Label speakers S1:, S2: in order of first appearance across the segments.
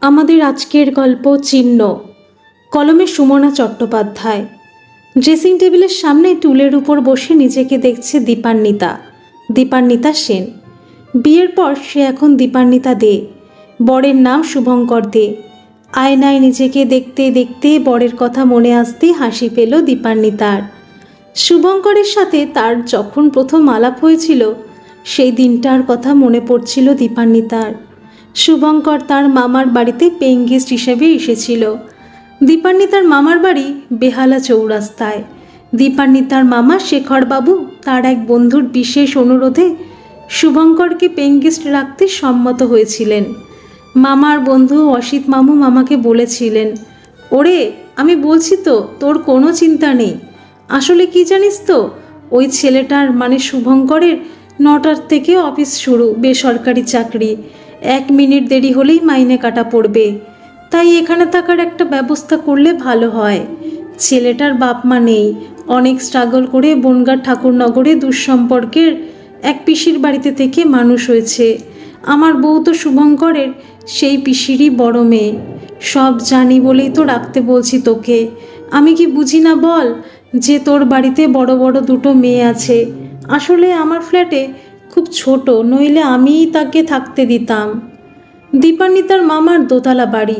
S1: আমাদের আজকের গল্প চিহ্ন। কলমে সুমনা চট্টোপাধ্যায়। ড্রেসিং টেবিলের সামনে টুলের উপর বসে নিজেকে দেখছে দীপান্বিতা সেন। বিয়ের পর সে এখন দীপান্বিতা দে। বরের নাম শুভঙ্কর দে। আয়নায় নিজেকে দেখতে দেখতে বরের কথা মনে আসতেই হাসি পেল দীপান্বিতার। শুভঙ্করের সাথে তার যখন প্রথম আলাপ হয়েছিল সেই দিনটার কথা মনে পড়ছিল দীপান্বিতার। শুভঙ্কর তার মামার বাড়িতে পেইং গেস্ট হিসেবে এসেছিল। দীপান্বিতার মামার বাড়ি বেহালা চৌরাস্তায়। দীপান্বিতার মামা শেখরবাবু তার এক বন্ধুর বিশেষ অনুরোধে শুভঙ্করকে পেইং গেস্ট রাখতে সম্মত হয়েছিলেন। মামার বন্ধু অসিত মামু মামাকে বলেছিলেন, ওরে আমি বলছি তো তোর কোনো চিন্তা নেই। আসলে কি জানিস তো, ওই ছেলেটার মানে শুভঙ্করের 9টার থেকে অফিস শুরু, বেসরকারি চাকরি। 1 মিনিট দেরি হলেই মাইনে কাটা পড়বে। তাই এখানে থাকার একটা ব্যবস্থা করলে ভালো হয়। ছেলেটার বাপ মা নেই, অনেক স্ট্রাগল করে বনগাঁ ঠাকুরনগরে দুঃসম্পর্কের এক পিসির বাড়িতে থেকে মানুষ হয়েছে। আমার বউ তো শুভঙ্করের সেই পিসিরই বড় মেয়ে। সব জানি বলেই তো রাখতে বলছি তোকে। আমি কি বুঝি না বল যে তোর বাড়িতে বড় বড় 2টো মেয়ে আছে। আসলে আমার ফ্ল্যাটে খুব ছোট, নইলে আমিই তাকে থাকতে দিতাম। দীপান্বিতার মামার দোতলা বাড়ি।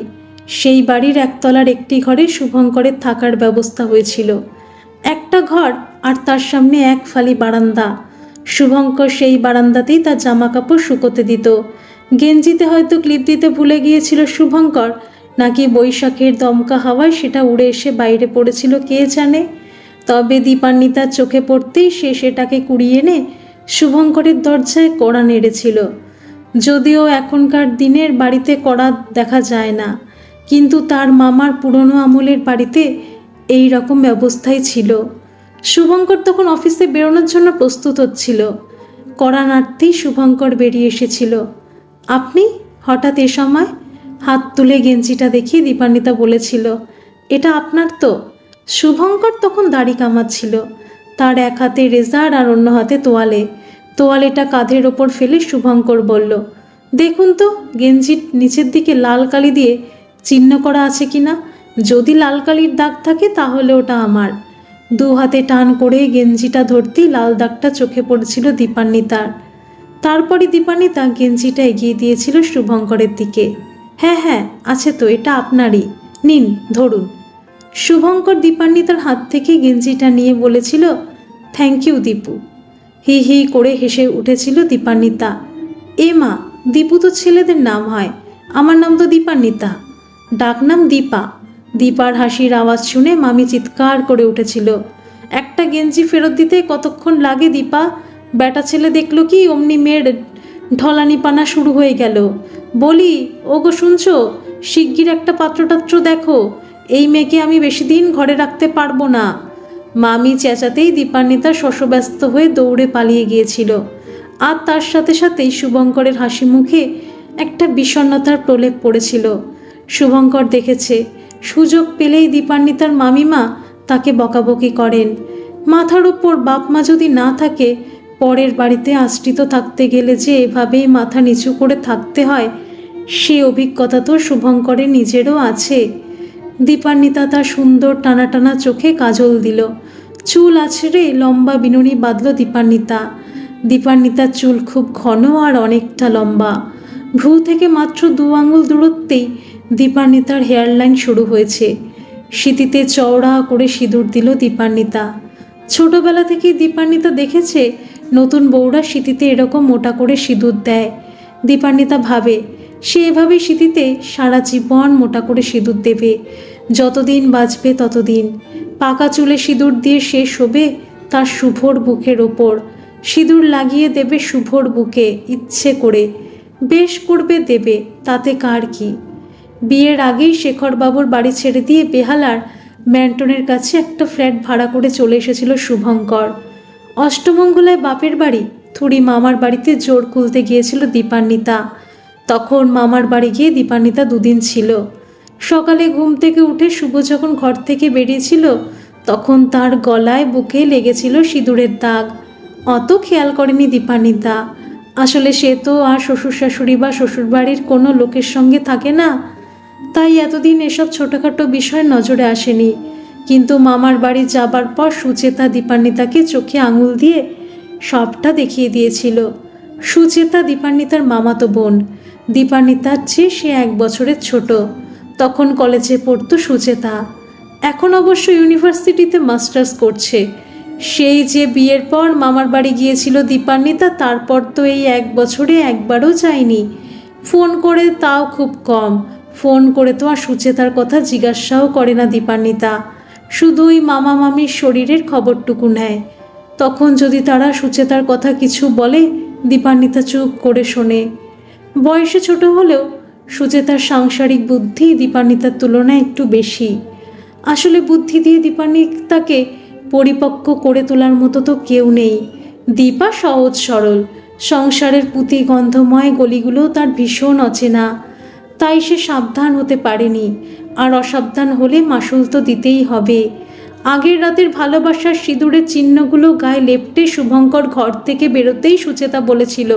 S1: সেই বাড়ির একতলার একটি ঘরে শুভঙ্করের থাকার ব্যবস্থা হয়েছিল। একটা ঘর আর তার সামনে এক ফালি বারান্দা। শুভঙ্কর সেই বারান্দাতেই তার জামা কাপড় শুকোতে দিত। গেঞ্জিতে হয়তো ক্লিপ দিতে ভুলে গিয়েছিল শুভঙ্কর, নাকি বৈশাখের দমকা হাওয়ায় সেটা উড়ে এসে বাইরে পড়েছিল কে জানে। তবে দীপান্বিতার চোখে পড়তেই সে সেটাকে কুড়িয়ে এনে শুভঙ্করের দরজায় কড়া নেড়েছিল। যদিও এখনকার দিনের বাড়িতে কড়া দেখা যায় না, কিন্তু তার মামার পুরনো আমলের বাড়িতে এই রকম ব্যবস্থাই ছিল। শুভঙ্কর তখন অফিসে বেরোনোর জন্য প্রস্তুত হচ্ছিল। কড়া নাড়তেই শুভঙ্কর বেরিয়ে এসেছিল। আপনি হঠাৎ এ সময়? হাত তুলে গেঞ্জিটা দেখিয়ে দীপান্বিতা বলেছিল, এটা আপনার তো? শুভঙ্কর তখন দাড়ি কামাচ্ছিল। তার এক হাতে রেজার আর অন্য হাতে তোয়ালেটা কাঁধের ওপর ফেলে শুভঙ্কর বলল, দেখুন তো গেঞ্জির নিচের দিকে লাল কালি দিয়ে চিহ্ন করা আছে কিনা। যদি লাল কালির দাগ থাকে তাহলে ওটা আমার। 2 হাতে টান করে গেঞ্জিটা ধরতেই লাল দাগটা চোখে পড়েছিল দীপান্বিতার। তারপরে দীপান্বিতা গেঞ্জিটা এগিয়ে দিয়েছিল শুভঙ্করের দিকে। হ্যাঁ আছে তো, এটা আপনারই, নিন ধরুন। শুভঙ্কর দীপান্বিতার হাত থেকে গেঞ্জিটা নিয়ে বলেছিল, থ্যাংক ইউ দীপু। হি হি করে হেসে উঠেছিল দীপান্বিতা। এ মা, দীপু তো ছেলেদের নাম হয়, আমার নাম তো দীপান্বিতা। ডাকনাম দীপা। দীপার হাসির আওয়াজ শুনে মামি চিৎকার করে উঠেছিল। একটা গেঞ্জি ফেরত দিতে কতক্ষণ লাগে দীপা? বেটা ছেলে দেখলো কি অমনি মেয়ের ঢলানি পানা শুরু হয়ে গেল। বলি, ওগো শুনছো, শিগগির একটা পাত্রটাত্র দেখো, এই মেয়েকে আমি বেশি দিন ঘরে রাখতে পারবো না। মামি চেঁচাতেই দীপান্বিতা শশব্যস্ত হয়ে দৌড়ে পালিয়ে গিয়েছিল। আর তার সাথে সাথেই শুভঙ্করের হাসি মুখে একটা বিষণ্ণতার প্রলেপ পড়েছিল। শুভঙ্কর দেখেছে সুযোগ পেলেই দীপান্বিতার মামিমা তাকে বকাবকি করেন। মাথার উপর বাপ মা যদি না থাকে, পরের বাড়িতে আশ্রিত থাকতে গেলে যে এভাবেই মাথা নিচু করে থাকতে হয়, সে অভিজ্ঞতা তো শুভঙ্করের নিজেরও আছে। দীপান্বিতা তার সুন্দর টানা টানা চোখে কাজল দিল। চুল আছড়ে লম্বা বিনুনি বাঁধল দীপান্বিতার চুল খুব ঘন আর অনেকটা লম্বা। ভ্রু থেকে মাত্র 2 আঙুল দূরত্বেই দীপান্বিতার হেয়ারলাইন শুরু হয়েছে। সিঁথিতে চওড়া করে সিঁদুর দিল দীপান্বিতা। ছোটবেলা থেকেই দীপান্বিতা দেখেছে নতুন বউরা সিঁথিতে এরকম মোটা করে সিঁদুর দেয়। দীপান্বিতা ভাবে সে এভাবেই সিঁথিতে সারা জীবন মোটা করে সিঁদুর দেবে, যতদিন বাঁচবে ততদিন। পাকা চুলে সিঁদুর দিয়ে সে শোবে তার শুভর বুকের ওপর। সিঁদুর লাগিয়ে দেবে শুভর বুকে ইচ্ছে করে, বেশ করবে দেবে, তাতে কার কি। বিয়ের আগেই শেখরবাবুর বাড়ি ছেড়ে দিয়ে বেহালার ম্যান্টনের কাছে একটা ফ্ল্যাট ভাড়া করে চলে এসেছিল শুভঙ্কর। অষ্টমঙ্গলায় বাপের বাড়ি থুড়ি মামার বাড়িতে জোর খুলতে গিয়েছিল দীপান্বিতা। তখন মামার বাড়ি গিয়ে দীপান্বিতা 2 দিন ছিল। সকালে ঘুম থেকে উঠে শুভ যখন ঘর থেকে বেরিয়েছিল, তখন তার গলায় বুকে লেগেছিল সিঁদুরের দাগ। অত খেয়াল করেনি দীপান্বিতা। আসলে সে তো আর শ্বশুর শাশুড়ি বা শ্বশুরবাড়ির কোনো লোকের সঙ্গে থাকে না। তাই এতদিন এসব ছোটোখাটো বিষয় নজরে আসেনি। কিন্তু মামার বাড়ি যাবার পর সুচেতা দীপান্বিতাকে চোখে আঙুল দিয়ে সবটা দেখিয়ে দিয়েছিল। সুচেতা দীপান্বিতার মামাতো বোন। দীপান্বিতার চেয়ে সে 1 বছরের ছোট। তখন কলেজে পড়তো সুচেতা। এখন অবশ্য ইউনিভার্সিটিতে মাস্টার্স করছে। সেই যে বিয়ের পর মামার বাড়ি গিয়েছিল দীপান্বিতা, তারপর তো এই 1 বছরে একবারও যায়নি। ফোন করে তাও খুব কম। ফোন করে তো আর সুচেতার কথা জিজ্ঞাসাও করে না দীপান্বিতা। শুধু ওই মামা মামির শরীরের খবরটুকু নেয়। তখন যদি তারা সুচেতার কথা কিছু বলে, দীপান্বিতা চুপ করে শোনে। বয়সে ছোট হলেও সুচেতার সাংসারিক বুদ্ধি দীপান্বিতার তুলনায় একটু বেশি। আসলে বুদ্ধি দিয়ে দীপান্বিতাকে পরিপক্ক করে তোলার মতো তো কেউ নেই। দীপা সহজ সরল, সংসারের পুঁতি গন্ধময় গলিগুলো তার ভীষণ অচেনা। তাই সে সাবধান হতে পারেনি, আর অসাবধান হলে মাসুল তো দিতেই হবে। আগের রাতের ভালোবাসার সিঁদুরের চিহ্নগুলো গায়ে লেপ্টে শুভঙ্কর ঘর থেকে বেরোতেই সুচেতা বলেছিল,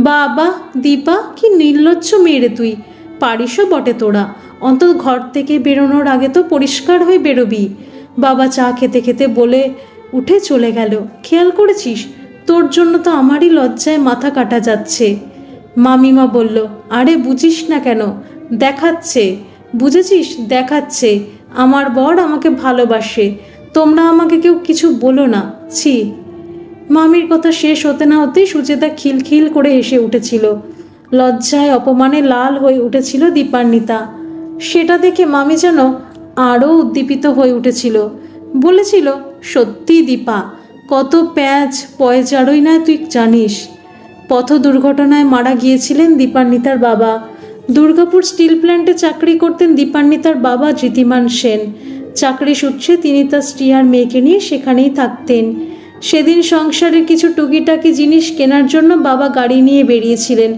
S1: বাবা দীপা, কি নির্লজ্জ মেয়ে তুই, পারিসও বটে তোরা, অন্তত ঘর থেকে বেরোনোর আগে তো পরিষ্কার হয়ে বেরোবি। বাবা চা খেতে খেতে বলে উঠে চলে গেল, খেয়াল করেছিস, তোর জন্য তো আমারই লজ্জায় মাথা কাটা যাচ্ছে। মামিমা বলল, আরে বুঝিস না কেন, দেখাচ্ছে, বুঝেছিস, দেখাচ্ছে আমার বর আমাকে ভালোবাসে, তোমরা আমাকে কেউ কিছু বলো না, ছি। মামির কথা শেষ হতে না হতেই সুচেতা খিলখিল করে হেসে উঠেছিল। লজ্জায় অপমানে লাল হয়ে উঠেছিল দীপান্বিতা। সেটা দেখে মামি যেন আরও উদ্দীপিত হয়ে উঠেছিল। বলেছিল, সত্যি দীপা, কত প্যাঁচ পয়জারই না তুই জানিস। পথ দুর্ঘটনায় মারা গিয়েছিলেন দীপান্বিতার বাবা। দুর্গাপুর স্টিল প্ল্যান্টে চাকরি করতেন দীপান্বিতার বাবা জ্যোতিমান সেন। চাকরি সূত্রে তিনি তার স্ত্রী আর মেয়েকে নিয়ে সেখানেই থাকতেন। সেদিন সংসারের কিছু টুকিটাকি জিনিস কেনার জন্য বাবা গাড়ি নিয়ে বেরিয়েছিলেন।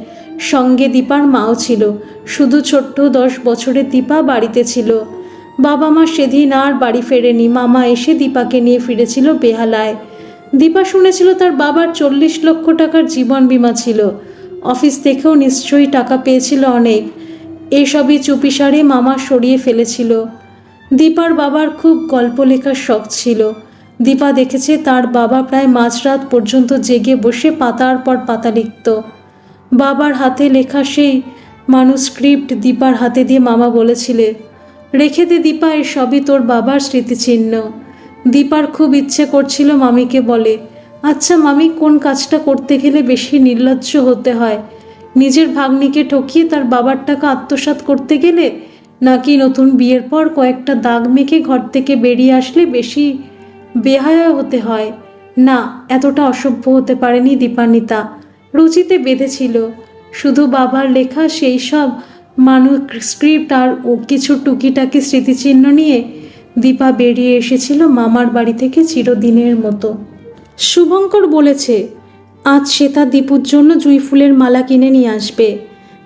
S1: সঙ্গে দীপার মাও ছিল। শুধু ছোট্ট 10 বছরের দীপা বাড়িতে ছিল। বাবা মা সেদিন আর বাড়ি ফেরেনি। মামা এসে দীপাকে নিয়ে ফিরেছিল বেহালায়। দীপা শুনেছিল তার বাবার 40 লক্ষ টাকার জীবন বীমা ছিল। অফিস থেকেও নিশ্চয়ই টাকা পেয়েছিল অনেক। এসবই চুপিসারে মামা সরিয়ে ফেলেছিল। দীপার বাবার খুব গল্প লেখার শখ ছিল। দীপা দেখেছে তার বাবা প্রায় মাঝরাত পর্যন্ত জেগে বসে পাতার পর পাতা লিখত। বাবার হাতে লেখা সেই ম্যানুস্ক্রিপ্ট দীপার হাতে দিয়ে মামা বলেছিলে, রেখে দে দীপা, এ সবই তোর বাবার স্মৃতিচিহ্ন। দীপার খুব ইচ্ছে করছিল মামিকে বলে, আচ্ছা মামি, কোন কাজটা করতে গেলে বেশি নির্লজ্জ হতে হয়? নিজের ভাগ্নিকে ঠকিয়ে তার বাবার টাকা আত্মসাৎ করতে গেলে, নাকি নতুন বিয়ের পর কয়েকটা দাগ মেখে ঘর থেকে বেরিয়ে আসলে বেশি বেহায়া হতে হয়? না, এতটা অসভ্য হতে পারেনি দীপান্বিতা। রুচিতে বেঁধেছিল। শুধু বাবার লেখা সেই সব ম্যানুস্ক্রিপ্ট আর কিছু টুকিটাকি স্মৃতিচিহ্ন নিয়ে দীপা বেরিয়ে এসেছিল মামার বাড়ি থেকে চিরদিনের মতো। শুভঙ্কর বলেছে আজ সে তার দীপুর জন্য জুঁই ফুলের মালা কিনে নিয়ে আসবে।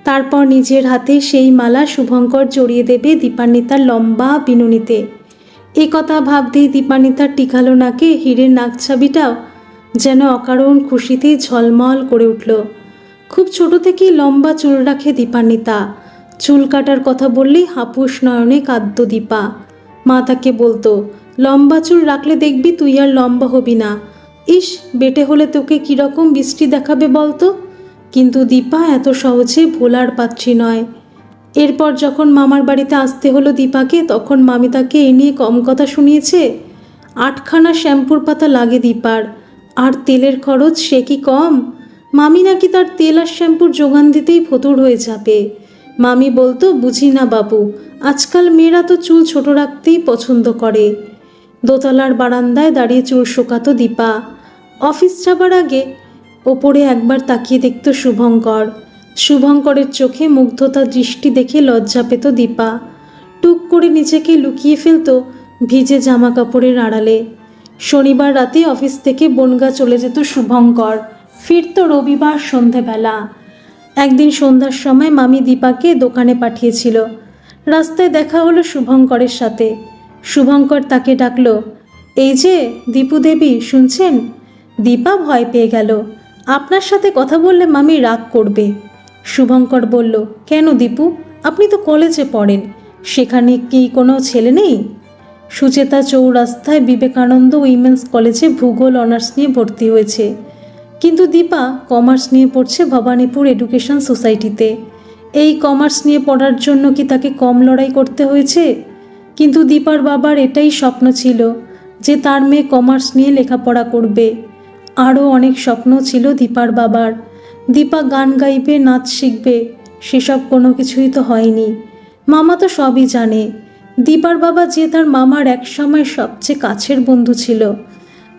S1: তারপর নিজের হাতে সেই মালা শুভঙ্কর জড়িয়ে দেবে দীপান্বিতার লম্বা বিনুনিতে। এ কথা ভাবতেই দীপান্বিতার টিকালো নাকে হীরের নাকছাবিটাও যেন অকারণ খুশিতেই ঝলমল করে উঠল। খুব ছোট থেকেই লম্বা চুল রাখে দীপান্বিতা। চুল কাটার কথা বললেই হাপুস নয়নে কাঁদত দীপা। মা তাকে বলতো, লম্বা চুল রাখলে দেখবি তুই আর লম্বা হবি না। ইস, বেটে হলে তোকে কীরকম বৃষ্টি দেখাবে বলতো। কিন্তু দীপা এত সহজে ভোলার পাত্রী নয়। এরপর যখন মামার বাড়িতে আসতে হলো দীপাকে, তখন মামি তাকে এ নিয়ে কম কথা শুনিয়েছে। 8খানা শ্যাম্পুর পাতা লাগে দীপার, আর তেলের খরচ সে কি কম? মামি নাকি তার তেল আর শ্যাম্পুর যোগান দিতেই ফতুর হয়ে যাবে। মামি বলতো, বুঝি না বাবু, আজকাল মেয়েরা তো চুল ছোট রাখতেই পছন্দ করে। দোতলার বারান্দায় দাঁড়িয়ে চুল শোকাতো দীপা। অফিস যাবার আগে ওপরে একবার তাকিয়ে দেখত শুভঙ্কর। শুভঙ্করের চোখে মুগ্ধতার দৃষ্টি দেখে লজ্জা পেত দীপা। টুক করে নিজেকে লুকিয়ে ফেলত ভিজে জামা কাপড়ের আড়ালে। শনিবার রাতে অফিস থেকে বনগা চলে যেত শুভঙ্কর, ফিরত রবিবার সন্ধেবেলা। একদিন সন্ধ্যার সময় মামি দীপাকে দোকানে পাঠিয়েছিল। রাস্তায় দেখা হলো শুভঙ্করের সাথে। শুভঙ্কর তাকে ডাকল, এই যে দীপু দেবী, শুনছেন? দীপা ভয় পেয়ে গেল। আপনার সাথে কথা বললে মামি রাগ করবে। শুভঙ্কর বলল, কেন দীপু, আপনি তো কলেজে পড়েন, সেখানে কি কোনো ছেলে নেই? সুচেতা চৌরাস্তায় বিবেকানন্দ উইমেন্স কলেজে ভূগোল অনার্স নিয়ে ভর্তি হয়েছে, কিন্তু দীপা কমার্স নিয়ে পড়ছে ভবানীপুর এডুকেশন সোসাইটিতে। এই কমার্স নিয়ে পড়ার জন্য কি তাকে কম লড়াই করতে হয়েছে? কিন্তু দীপার বাবার এটাই স্বপ্ন ছিল যে তার মেয়ে কমার্স নিয়ে লেখাপড়া করবে। আরও অনেক স্বপ্ন ছিল দীপার বাবার। দীপা গান গাইবে, নাচ শিখবে, সেসব কোনো কিছুই তো হয়নি। মামা তো সবই জানে। দীপার বাবা যে তার মামার একসময় সবচেয়ে কাছের বন্ধু ছিল।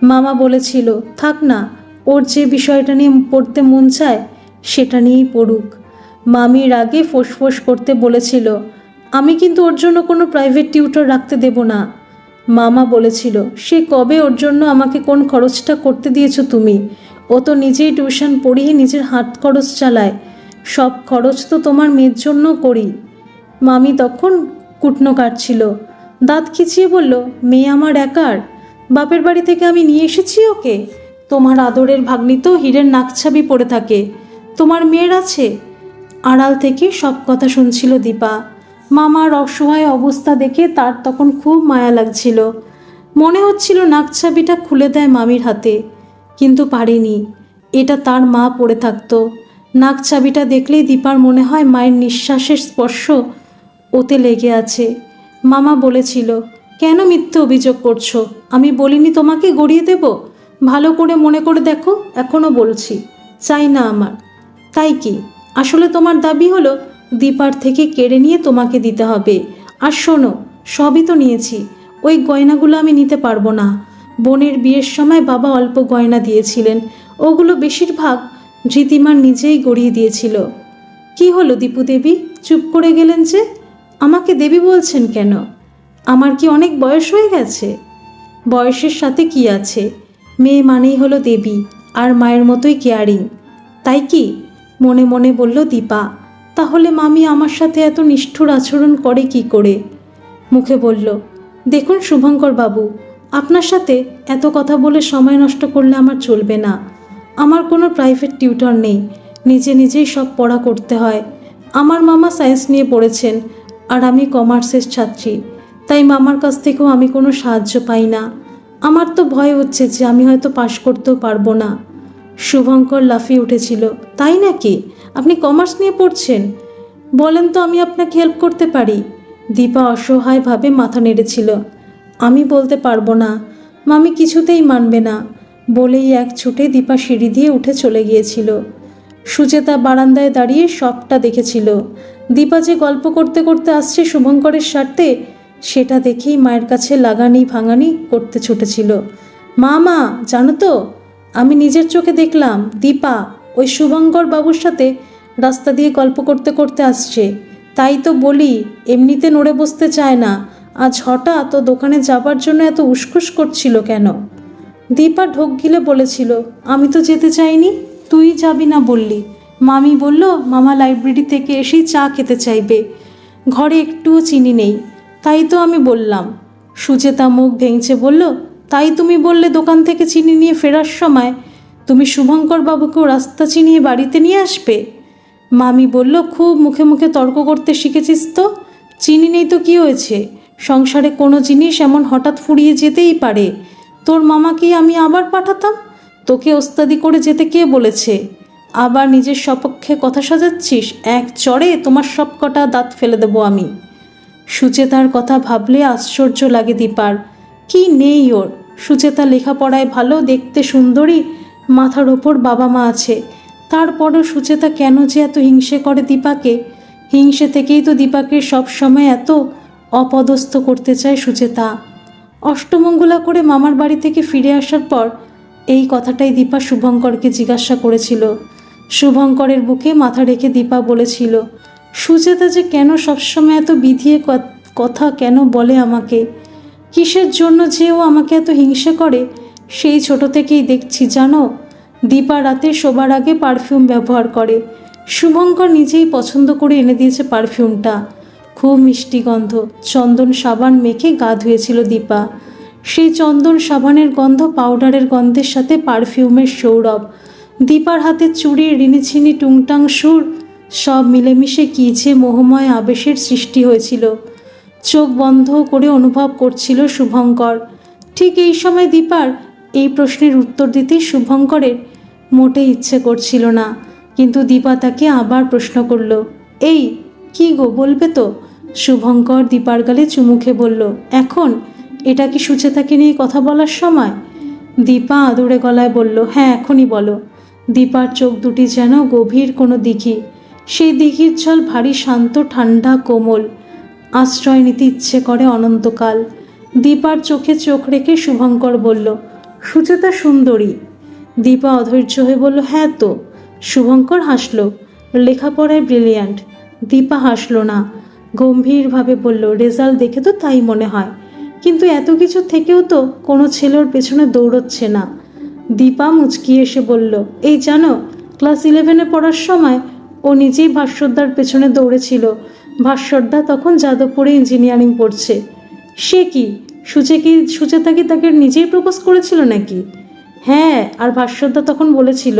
S1: মামা বলেছিল, থাক না, ওর যে বিষয়টা নিয়ে পড়তে মন চায় সেটা নিয়েই পড়ুক। মামির আগে ফোঁস করতে বলেছিল, আমি কিন্তু ওর জন্য কোনো প্রাইভেট টিউটর রাখতে দেব না। মামা বলেছিল, সে কবে ওর জন্য আমাকে কোন খরচটা করতে দিয়েছো তুমি? ও তো নিজেই টিউশন পড়িয়ে নিজের হাত খরচ চালায়, সব খরচ তো তোমার মেয়ের জন্য করি। মামি তখন কুটনো কাটছিল, দাঁত খিচিয়ে বলল, মেয়ে আমার একার? বাপের বাড়ি থেকে আমি নিয়ে এসেছি ওকে? তোমার আদরের ভাগ্নি তো হীরের নাকছাবি পড়ে থাকে, তোমার মেয়ের আছে? আড়াল থেকে সব কথা শুনছিল দীপা। মামার অসহায় অবস্থা দেখে তার তখন খুব মায়া লাগছিল। মনে হচ্ছিল নাকছাবিটা খুলে দেয় মামির হাতে, কিন্তু পারেনি। এটা তার মা পড়ে থাকতো। নাকছাবিটা দেখলেই দীপার মনে হয় মায়ের নিঃশ্বাসের স্পর্শ ওতে লেগে আছে। মামা বলেছিল, কেন মিথ্যে অভিযোগ করছো? আমি বলিনি তোমাকে গড়িয়ে দেব? ভালো করে মনে করে দেখো, এখনও বলছি, চাই না আমার। তাই কি? আসলে তোমার দাবি হলো দীপার থেকে কেড়ে নিয়ে তোমাকে দিতে হবে। আর শোনো, সবই তো নিয়েছি, ওই গয়নাগুলো আমি নিতে পারবো না। বোনের বিয়ের সময় বাবা অল্প গয়না দিয়েছিলেন, ওগুলো বেশিরভাগ ধৃতিমান নিজেই গড়িয়ে দিয়েছিল। কি হলো দীপু দেবী, চুপ করে গেলেন যে? আমাকে দেবী বলছেন কেন? আমার কি অনেক বয়স হয়ে গেছে? বয়সের সাথে কি আছে? মেয়ে মানেই হলো দেবী, আর মায়ের মতোই কেয়ারিং, তাই কি? মনে মনে বলল দীপা। তাহলে মামি আমার সাথে এত নিষ্ঠুর আচরণ করে কি করে? মুখে বলল, দেখুন শুভঙ্কর বাবু, আপনার সাথে এত কথা বলে সময় নষ্ট করলে আমার চলবে না। আমার কোনো প্রাইভেট টিউটর নেই, নিজে নিজেই সব পড়া করতে হয়। আমার মামা সায়েন্স নিয়ে পড়েছেন, আর আমি কমার্সের ছাত্রী, তাই মামার কাছ থেকেও আমি কোনো সাহায্য পাই না। আমার তো ভয় হচ্ছে যে আমি হয়তো পাশ করতেও পারবো না। শুভঙ্কর লাফিয়ে উঠেছিল, তাই নাকি? আপনি কমার্স নিয়ে পড়ছেন? বলেন তো, আমি আপনাকে হেল্প করতে পারি। দীপা অসহায়ভাবে মাথা নেড়েছিল। আমি বলতে পারবো না, মামি কিছুতেই মানবে না। বলেই এক ছুটে দীপা সিঁড়ি দিয়ে উঠে চলে গিয়েছিল। সুচেতা বারান্দায় দাঁড়িয়ে সবটা দেখেছিল। দীপা যে গল্প করতে করতে আসছে শুভঙ্করের স্বার্থে, সেটা দেখেই মায়ের কাছে লাগানি ভাঙানি করতে ছুটেছিল। মা মা, জানো তো, আমি নিজের চোখে দেখলাম দীপা ওই শুভঙ্কর বাবুর সাথে রাস্তা দিয়ে গল্প করতে করতে আসছে। তাই তো বলি, এমনিতে নড়ে বসতে চায় না, আজ হঠাৎ তো দোকানে যাবার জন্য এত উসখুস করছিল কেন? দীপা ঢোক গিলে বলেছিল, আমি তো যেতে চাইনি, তুই যাবি না বললি। মামি বলল মামা লাইব্রেরি থেকে এসেই চা খেতে চাইবে, ঘরে একটুও চিনি নেই, তাই তো আমি বললাম। সুচেতা মুখ ভেঙচে বলল, তাই তুমি বললে দোকান থেকে চিনি নিয়ে ফেরার সময় তুমি শুভঙ্কর বাবুকেও রাস্তা চিনিয়ে বাড়িতে নিয়ে আসবে? মামি বলল, খুব মুখে মুখে তর্ক করতে শিখেছিস তো। চিনি নেই তো কী হয়েছে? সংসারে কোনো জিনিস এমন হঠাৎ ফুরিয়ে যেতেই পারে। তোর মামাকেই আমি আবার পাঠাতাম, তোকে ওস্তাদি করে যেতে কে বলেছে? আবার নিজের সপক্ষে কথা সাজাচ্ছিস, এক চড়ে তোমার সব কটা দাঁত ফেলে দেবো আমি। সুচেতার কথা ভাবলে আশ্চর্য লাগে দীপার। কি নেই ওর? সুচেতা লেখাপড়ায় ভালো, দেখতে সুন্দরী, মাথার ওপর বাবা মা আছে, তারপরও সুচেতা কেন যে এত হিংসে করে দীপাকে? হিংসে থেকেই তো দীপাকে সব সময় এত অপদস্থ করতে চায় সুচেতা। অষ্টমঙ্গলা করে মামার বাড়ি থেকে ফিরে আসার পর এই কথাটাই দীপা শুভঙ্করকে জিজ্ঞাসা করেছিল। শুভঙ্করের বুকে মাথা রেখে দীপা বলেছিল, সুচেতা যে কেন সবসময় এত বিধিয়ে কথা কেন বলে আমাকে? কিসের জন্য যে ও আমাকে এত হিংসে করে সেই ছোট থেকেই দেখছি জানো। দীপা রাতে শোবার আগে পারফিউম ব্যবহার করে। শুভঙ্কর নিজেই পছন্দ করে এনে দিয়েছে পারফিউমটা। খুব মিষ্টি গন্ধ। চন্দন সাবান মেখে গা ধুয়েছিল দীপা। সেই চন্দন সাবানের গন্ধ পাউডারের গন্ধের সাথে পারফিউমের সৌরভ। দীপার হাতে চুড়ির রিনিছিনি টুংটাং সুর সব মিলেমিশে কী যে মোহময় আবেশের সৃষ্টি হয়েছিল। চোখ বন্ধ করে অনুভব করছিল শুভঙ্কর। ঠিক এই সময় দীপার এই প্রশ্নের উত্তর দিতেই শুভঙ্করের মোটেই ইচ্ছে করছিল না, কিন্তু দীপা তাকে আবার প্রশ্ন করল, এই কি গো, বলবে তো? শুভঙ্কর দীপার গালে চুমুখে বলল, এখন এটা কি সুচেতাকে নিয়ে কথা বলার সময়? দীপা আদুরে গলায় বলল, হ্যাঁ এখনই বলো। দীপার চোখ দুটি যেন গভীর কোনো দিঘি। সেই দিঘির জল ভারী শান্ত, ঠান্ডা, কোমল। আশ্রয় নিতে ইচ্ছে করে অনন্তকাল। দীপার চোখে চোখ রেখে শুভঙ্কর বলল, সুচেতা সুন্দরী। দীপা অধৈর্য হয়ে বলল, হ্যাঁ তো। শুভঙ্কর হাসল, লেখাপড়ায় ব্রিলিয়ান্ট। দীপা হাসল না, গম্ভীরভাবে বলল, রেজাল্ট দেখে তো তাই মনে হয়, কিন্তু এত কিছু থেকেও তো কোনো ছেলের পেছনে দৌড়চ্ছে না। দীপা মুচকি এসে বলল, এই জানো, ক্লাস 11-এ পড়ার সময় ও নিজেই ভাস্করদার পেছনে দৌড়েছিল। ভাস্করদা তখন যাদবপুরে ইঞ্জিনিয়ারিং পড়ছে। সে কি, সুচেতা কি তাকে নিজেই প্রপোজ করেছিল নাকি? হ্যাঁ, আর ভাস্করদা তখন বলেছিল,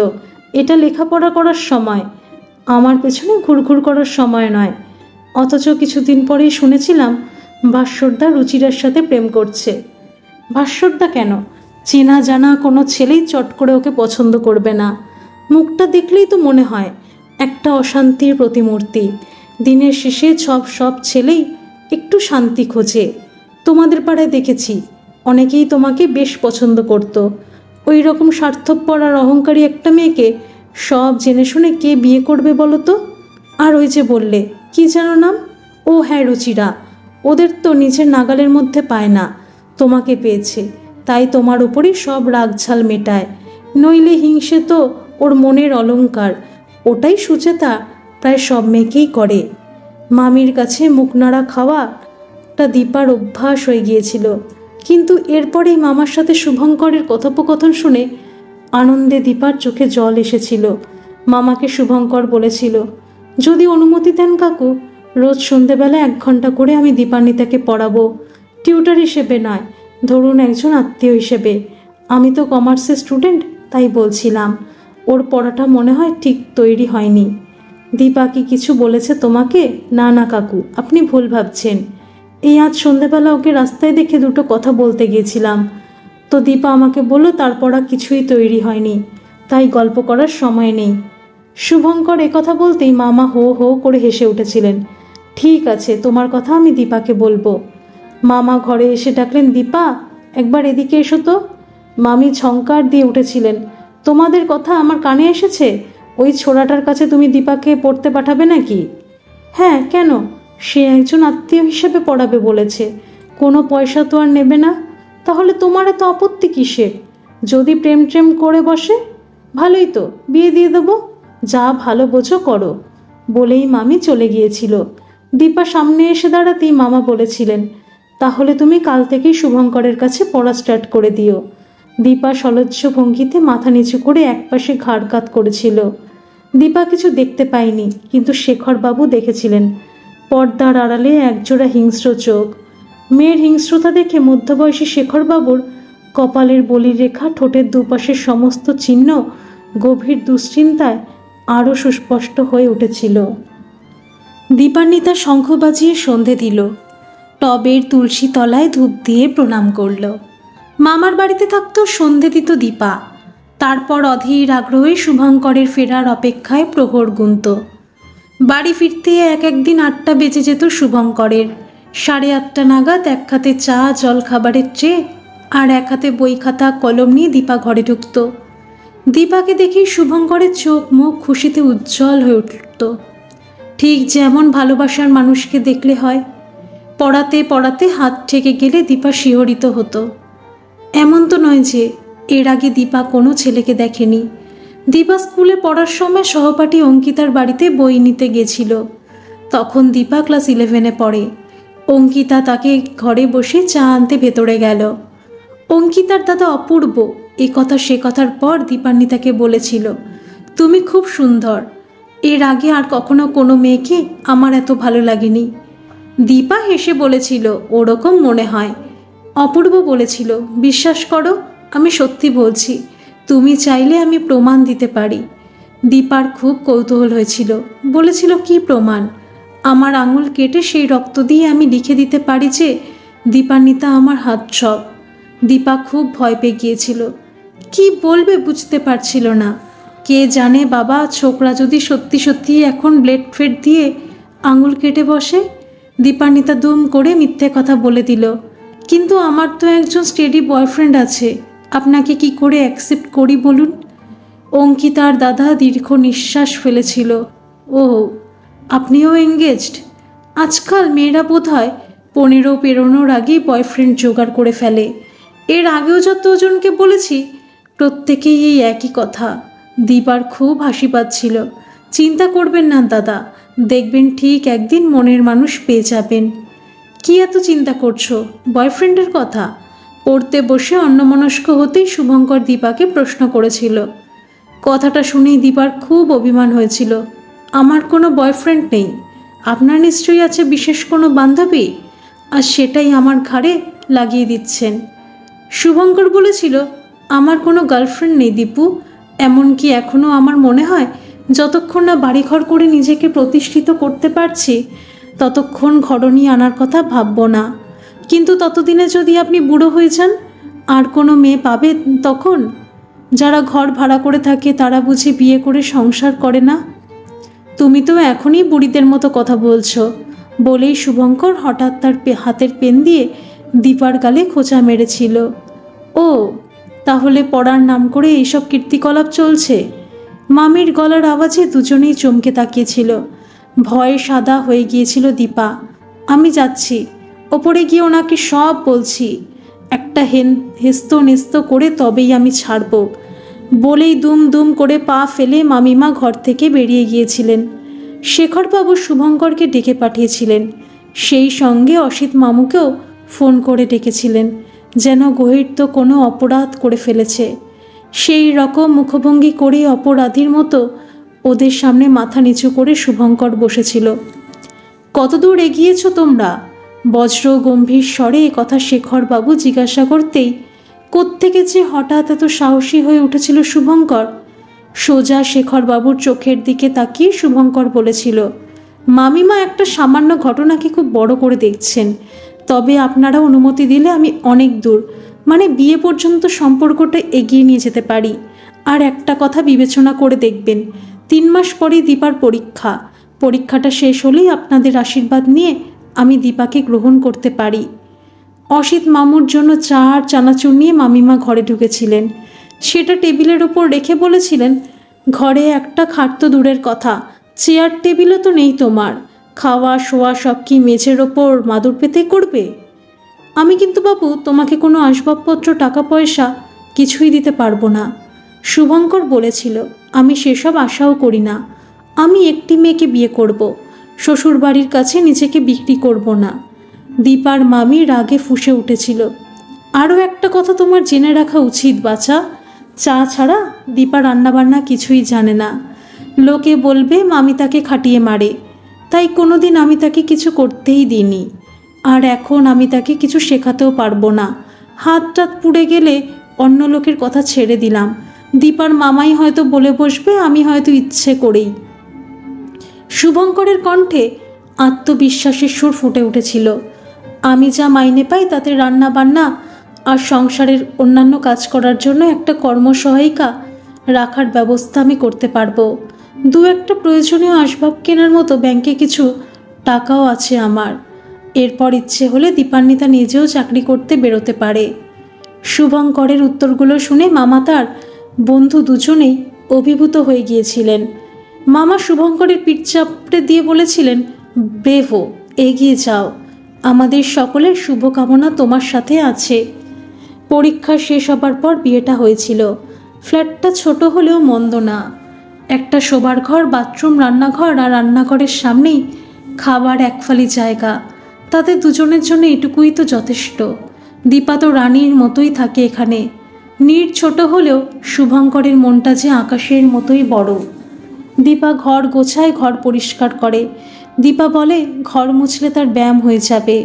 S1: এটা লেখাপড়া করার সময়, আমার পেছনে ঘুরঘুর করার সময় নয়। অথচ কিছুদিন পরেই শুনেছিলাম ভাস্করদা রুচিরার সাথে প্রেম করছে। ভাস্করদা কেন, চেনা জানা কোনো ছেলেই চট করে ওকে পছন্দ করবে না। মুখটা দেখলেই তো মনে হয় একটা অশান্তির প্রতিমূর্তি। দিনের শেষে সব ছেলেই একটু শান্তি খোঁজে। তোমাদের পাড়ায় দেখেছি অনেকেই তোমাকে বেশ পছন্দ করত। ওই রকম স্বার্থপর আর অহংকারী একটা মেয়েকে সব জেনে শুনে কে বিয়ে করবে বলো তো? আর ওই যে বললে, কি যেন নাম? ও হ্যাঁ, রুচিরা। ওদের তো নিজের নাগালের মধ্যে পায় না, তোমাকে পেয়েছে, তাই তোমার উপরই সব রাগঝাল মেটায়। নইলে হিংসে তো ওর মনের অলংকার। ওটাই সুচেতা প্রায় সব মেয়েকেই করে। মামির কাছে মুখ নাড়া খাওয়াটা দীপার অভ্যাস হয়ে গিয়েছিল, কিন্তু এরপরেই মামার সাথে শুভঙ্করের কথোপকথন শুনে আনন্দে দীপার চোখে জল এসেছিল। মামাকে শুভঙ্কর বলেছিল, যদি অনুমতি দেন কাকু, রোজ সন্ধেবেলা 1 ঘন্টা করে আমি দীপান্বিতাকে পড়াবো। টিউটার হিসেবে নয়, ধরুন একজন আত্মীয় হিসেবে। আমি তো কমার্সের স্টুডেন্ট, তাই বলছিলাম, ওর পড়াটা মনে হয় ঠিক তৈরি হয়নি। দীপা কি কিছু বলেছে তোমাকে? না না কাকু, আপনি ভুল ভাবছেন। এই আজ সন্ধেবেলা ওকে রাস্তায় দেখে দুটো কথা বলতে গিয়েছিলাম, তো দীপা আমাকে বলল তার পড়া কিছুই তৈরি হয়নি, তাই গল্প করার সময় নেই। শুভঙ্কর একথা বলতেই মামা হো হো করে হেসে উঠেছিলেন। ঠিক আছে, তোমার কথা আমি দীপাকে বলবো। মামা ঘরে এসে ডাকলেন, দীপা একবার এদিকে এসো তো। মামি ঝংকার দিয়ে উঠেছিলেন, তোমাদের কথা আমার কানে এসেছে? ওই ছোড়াটার কাছে তুমি দীপাকে পড়তে পাঠাবে নাকি? হ্যাঁ, কেন? সে একজন আত্মীয় হিসেবে পড়াবে বলেছে, কোনো পয়সা তো আর নেবে না। তাহলে তোমার এত আপত্তি কিসের? যদি প্রেম করে বসে, ভালোই তো, বিয়ে দিয়ে দেবো। যা ভালো বোঝো করো। বলেই মামি চলে গিয়েছিল। দীপা সামনে এসে দাঁড়াতেই মামা বলেছিলেন, তাহলে তুমি কাল থেকেই শুভঙ্করের কাছে পড়া স্টার্ট করে দিও। দীপা সলজ্জ ভঙ্গিতে মাথা নিচু করে একপাশে ঘাড় কাত করেছিল। দীপা কিছু দেখতে পায়নি, কিন্তু শেখরবাবু দেখেছিলেন। পর্দার আড়ালে একজোড়া হিংস্র চোখ। মেয়ের হিংস্রতা দেখে মধ্যবয়সী শেখরবাবুর কপালের বলির রেখা, ঠোঁটের দুপাশের সমস্ত চিহ্ন গভীর দুশ্চিন্তায় আরও সুস্পষ্ট হয়ে উঠেছিল। দীপান্বিতা শঙ্খ বাজিয়ে সন্ধে দিল, টবের তুলসী তলায় ধূপ দিয়ে প্রণাম করল। মামার বাড়িতে থাকতো সন্ধে দিত দীপা। তারপর অধীর আগ্রহে শুভঙ্করের ফেরার অপেক্ষায় প্রহর গুনত। বাড়ি ফিরতে একদিন 8টা বেজে যেত শুভঙ্করের। 8:30 নাগাদ এক হাতে চা জল খাবারের ট্রে আর এক হাতে বই খাতা কলম নিয়ে দীপা ঘরে ঢুকত। দীপাকে দেখেই শুভঙ্করের চোখ মুখ খুশিতে উজ্জ্বল হয়ে উঠত, ঠিক যেমন ভালোবাসার মানুষকে দেখলে হয়। পড়াতে পড়াতে হাত ঠেকে গেলে দীপা শিহরিত হতো। এমন তো নয় যে এর আগে দীপা কোনো ছেলেকে দেখেনি। দীপা স্কুলে পড়ার সময় সহপাঠী অঙ্কিতার বাড়িতে বই নিতে গেছিল। তখন দীপা ক্লাস 11-এ পড়ে। অঙ্কিতা তাকে ঘরে বসে চা আনতে ভেতরে গেল। অঙ্কিতার দাদা অপূর্ব এ কথা সে কথার পর দীপান্বিতাকে বলেছিল, তুমি খুব সুন্দর, এর আগে আর কখনো কোনো মেয়েকে আমার এত ভালো লাগেনি। দীপা হেসে বলেছিল, ওরকম মনে হয়। অপূর্ব বলেছিল, বিশ্বাস করো, আমি সত্যি বলছি, তুমি চাইলে আমি প্রমাণ দিতে পারি। দীপার খুব কৌতূহল হয়েছিল। বলেছিল, কি প্রমাণ? আমার আঙুল কেটে সেই রক্ত দিয়ে আমি লিখে দিতে পারি যে দীপান্বিতা আমার হাত সব। দীপা খুব ভয় পেয়ে গিয়েছিল। কি বলবে বুঝতে পারছিল না। কে জানে বাবা, ছোকরা যদি সত্যি সত্যি এখন ব্লেড ফ্লেড দিয়ে আঙুল কেটে বসে। দীপান্বিতা দুম করে মিথ্যে কথা বলে দিল, কিন্তু আমার তো একজন স্টেডি বয়ফ্রেন্ড আছে, আপনাকে কি করে অ্যাকসেপ্ট করি বলুন? অঙ্কিতার দাদা দীর্ঘ নিঃশ্বাস ফেলেছিল। ও, আপনিও এঙ্গেজড? আজকাল মেয়েরা বোধহয় 15 পেরোনোর আগেই বয়ফ্রেন্ড জোগাড় করে ফেলে। এর আগেও যতজনকে বলেছি প্রত্যেকেই এই একই কথা। দীপার খুব হাসি পাচ্ছিল। চিন্তা করবেন না দাদা, দেখবেন ঠিক একদিন মনের মানুষ পেয়ে যাবেন। কি এত চিন্তা করছো? বয়ফ্রেন্ডের কথা? পড়তে বসে অন্যমনস্ক হতেই শুভঙ্কর দীপাকে প্রশ্ন করেছিল। কথাটা শুনেই দীপার খুব অভিমান হয়েছিল। আমার কোনো বয়ফ্রেন্ড নেই। আপনার নিশ্চয়ই আছে বিশেষ কোনো বান্ধবী, আর সেটাই আমার ঘাড়ে লাগিয়ে দিচ্ছেন। শুভঙ্কর বলেছিল, আমার কোনো গার্লফ্রেন্ড নেই দীপু। এমনকি এখনও আমার মনে হয় যতক্ষণ না বাড়িঘর করে নিজেকে প্রতিষ্ঠিত করতে পারছি ততক্ষণ ঘরণী আনার কথা ভাবব না। কিন্তু ততদিনে যদি আপনি বুড়ো হয়ে যান, আর কোনো মেয়ে পাবে তখন? যারা ঘর ভাড়া করে থাকে তারা বুঝি বিয়ে করে সংসার করে না? তুমি তো এখনই বুড়িদের মতো কথা বলছো, বলেই শুভঙ্কর হঠাৎ তার হাতের পেন দিয়ে দীপার গালে খোঁচা মেরেছিল। ও, তাহলে পড়ার নাম করে এইসব কীর্তিকলাপ চলছে? মামির গলার আওয়াজে দুজনেই চমকে তাকিয়েছিল। ভয়ে সাদা হয়ে গিয়েছিল দীপা। আমি যাচ্ছি, ওপরে গিয়ে ওনাকে সব বলছি। একটা হেস্ত নেস্ত করে তবেই আমি ছাড়ব, বলেই দুম দুম করে পা ফেলে মামিমা ঘর থেকে বেরিয়ে গিয়েছিলেন। শেখরবাবু শুভঙ্করকে ডেকে পাঠিয়েছিলেন। সেই সঙ্গে অসিত মামুকেও ফোন করে ডেকেছিলেন, যেন গহিত কোনো অপরাধ করে ফেলেছে। সেই রকম মুখভঙ্গি করে অপরাধীর মতো ওদের সামনে মাথা নিচু করে শুভঙ্কর বসেছিল। কতদূর এগিয়েছ তোমরা? বজ্র গম্ভীর স্বরে কথা শেখরবাবু জিজ্ঞাসা করতেই কোত্থেকে যে হঠাৎ এত সাহসী হয়ে উঠেছিল শুভঙ্কর। সোজা শেখরবাবুর চোখের দিকে তাকিয়ে শুভঙ্কর বলেছিল, মামিমা একটা সামান্য ঘটনাকে খুব বড় করে দেখছেন। তবে আপনারা অনুমতি দিলে আমি অনেক দূর, মানে বিয়ে পর্যন্ত সম্পর্কটা এগিয়ে নিয়ে যেতে পারি। আর একটা কথা বিবেচনা করে দেখবেন, 3 মাস পরেই দীপার পরীক্ষা। পরীক্ষাটা শেষ হলেই আপনাদের আশীর্বাদ নিয়ে আমি দীপাকে গ্রহণ করতে পারি। অসিত মামুর জন্য চা আর চানাচুর নিয়ে মামিমা ঘরে ঢুকেছিলেন। সেটা টেবিলের ওপর রেখে বলেছিলেন, ঘরে একটা খাট তো দূরের কথা, চেয়ার টেবিলও তো নেই তোমার। খাওয়া শোয়া সব কি মেঝের ওপর মাদুর পেতে করবে? আমি কিন্তু বাবু তোমাকে কোনো আসবাবপত্র টাকা পয়সা কিছুই দিতে পারবো না। শুভঙ্কর বলেছিল, আমি সেসব আশাও করি না। আমি একটি মেয়েকে বিয়ে করব, শ্বশুরবাড়ির কাছে নিজেকে বিক্রি করব না। দীপার মামি রাগে ফুঁসে উঠেছিল। আরও একটা কথা তোমার জেনে রাখা উচিত বাছা, চা ছাড়া দীপা রান্নাবান্না কিছুই জানে না। লোকে বলবে মামি তাকে খাটিয়ে মারে, তাই কোনোদিন আমি তাকে কিছু করতেই দিইনি। আর এখন আমি তাকে কিছু শেখাতেও পারবো না। হাত টাত পুড়ে গেলে অন্য লোকের কথা ছেড়ে দিলাম। দীপার মামাই হয়তো বলে বসবে, আমি হয়তো ইচ্ছে করেই। শুভঙ্করের কণ্ঠে আত্মবিশ্বাসের সুর ফুটে উঠেছিল। আমি যা মাইনে পাই তাতে রান্না বান্না আর সংসারের অন্যান্য কাজ করার জন্য একটা কর্মসহায়িকা রাখার ব্যবস্থা আমি করতে পারবো। 2-একটা প্রয়োজনীয় আসবাব কেনার মতো ব্যাংকে কিছু টাকাও আছে আমার। এরপর ইচ্ছে হলে দীপান্বিতা নিজেও চাকরি করতে বেরোতে পারে। শুভঙ্করের উত্তরগুলো শুনে মামা তার বন্ধু দুজনেই অভিভূত হয়ে গিয়েছিলেন। মামা শুভঙ্করের পিঠ চাপড়ে দিয়ে বলেছিলেন, ব্রেভো, এগিয়ে যাও, আমাদের সকলের শুভকামনা তোমার সাথে আছে। পরীক্ষা শেষ হবার পর বিয়েটা হয়েছিল। ফ্ল্যাটটা ছোট হলেও মন্দ না। একটা শোবার ঘর, বাথরুম, রান্নাঘর, আর রান্নাঘরের সামনেই খাবার একফালি জায়গা। তাদের দুজনের জন্য এটুকুই তো যথেষ্ট। দীপা তো রানীর মতোই থাকে এখানে। নীর ছোট হলেও শুভঙ্করের মনটা যে আকাশের মতোই বড়। দীপা ঘর গোছায়, ঘর পরিষ্কার করে। দীপা বলে, ঘর মুছলে তার ব্যায়াম হয়ে যাবে।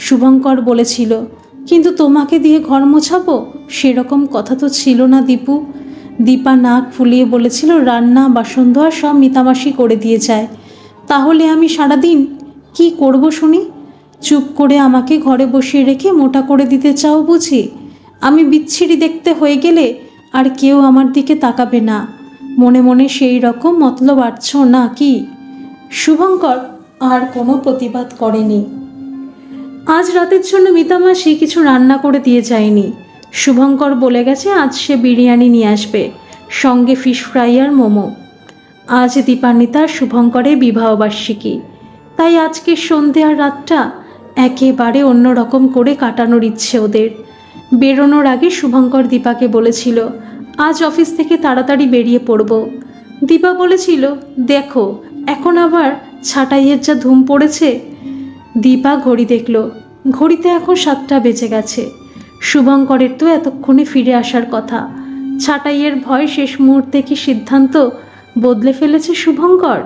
S1: শুভঙ্কর বলেছিল, কিন্তু তোমাকে দিয়ে ঘর মোছাবো সেরকম কথা তো ছিল না দীপু। দীপা নাক ফুলিয়ে বলেছিল রান্না বাসন ধোয়া সব মিতামাসি করে দিয়ে যায়। তাহলে আমি সারাদিন কি করব শুনি? চুপ করে আমাকে ঘরে বসিয়ে রেখে মোটা করে দিতে চাও বুঝি? আমি বিচ্ছিরি দেখতে হয়ে গেলে আর কেউ আমার দিকে তাকাবে না। মনে মনে সেই রকম মতলব আটছ না কি? শুভঙ্কর আর কোনো প্রতিবাদ করেনি। আজ রাতের জন্য মিতামাসি কিছু রান্না করে দিয়ে যায়নি। শুভঙ্কর বলে গেছে আজ সে বিরিয়ানি নিয়ে আসবে, সঙ্গে ফিশ ফ্রাই আর মোমো। আজ দীপান্বিতার শুভঙ্করের বিবাহবার্ষিকী, তাই আজকের সন্ধে আর রাতটা একেবারে অন্যরকম করে কাটানোর ইচ্ছে ওদের। বেরোনোর আগে শুভঙ্কর দীপাকে বলেছিল আজ অফিস থেকে তাড়াতাড়ি বেরিয়ে পড়ব। দীপা বলেছিল দেখো এখন আবার ছাঁটাইয়ের যা ধুম পড়েছে। দীপা ঘড়ি দেখল, ঘড়িতে এখন 7টা বেজে গেছে। শুভঙ্করের তো এতক্ষণে ফিরে আসার কথা। ছাঁটাইয়ের ভয় শেষ মুহূর্তে কি সিদ্ধান্ত বদলে ফেলেছে শুভঙ্কর?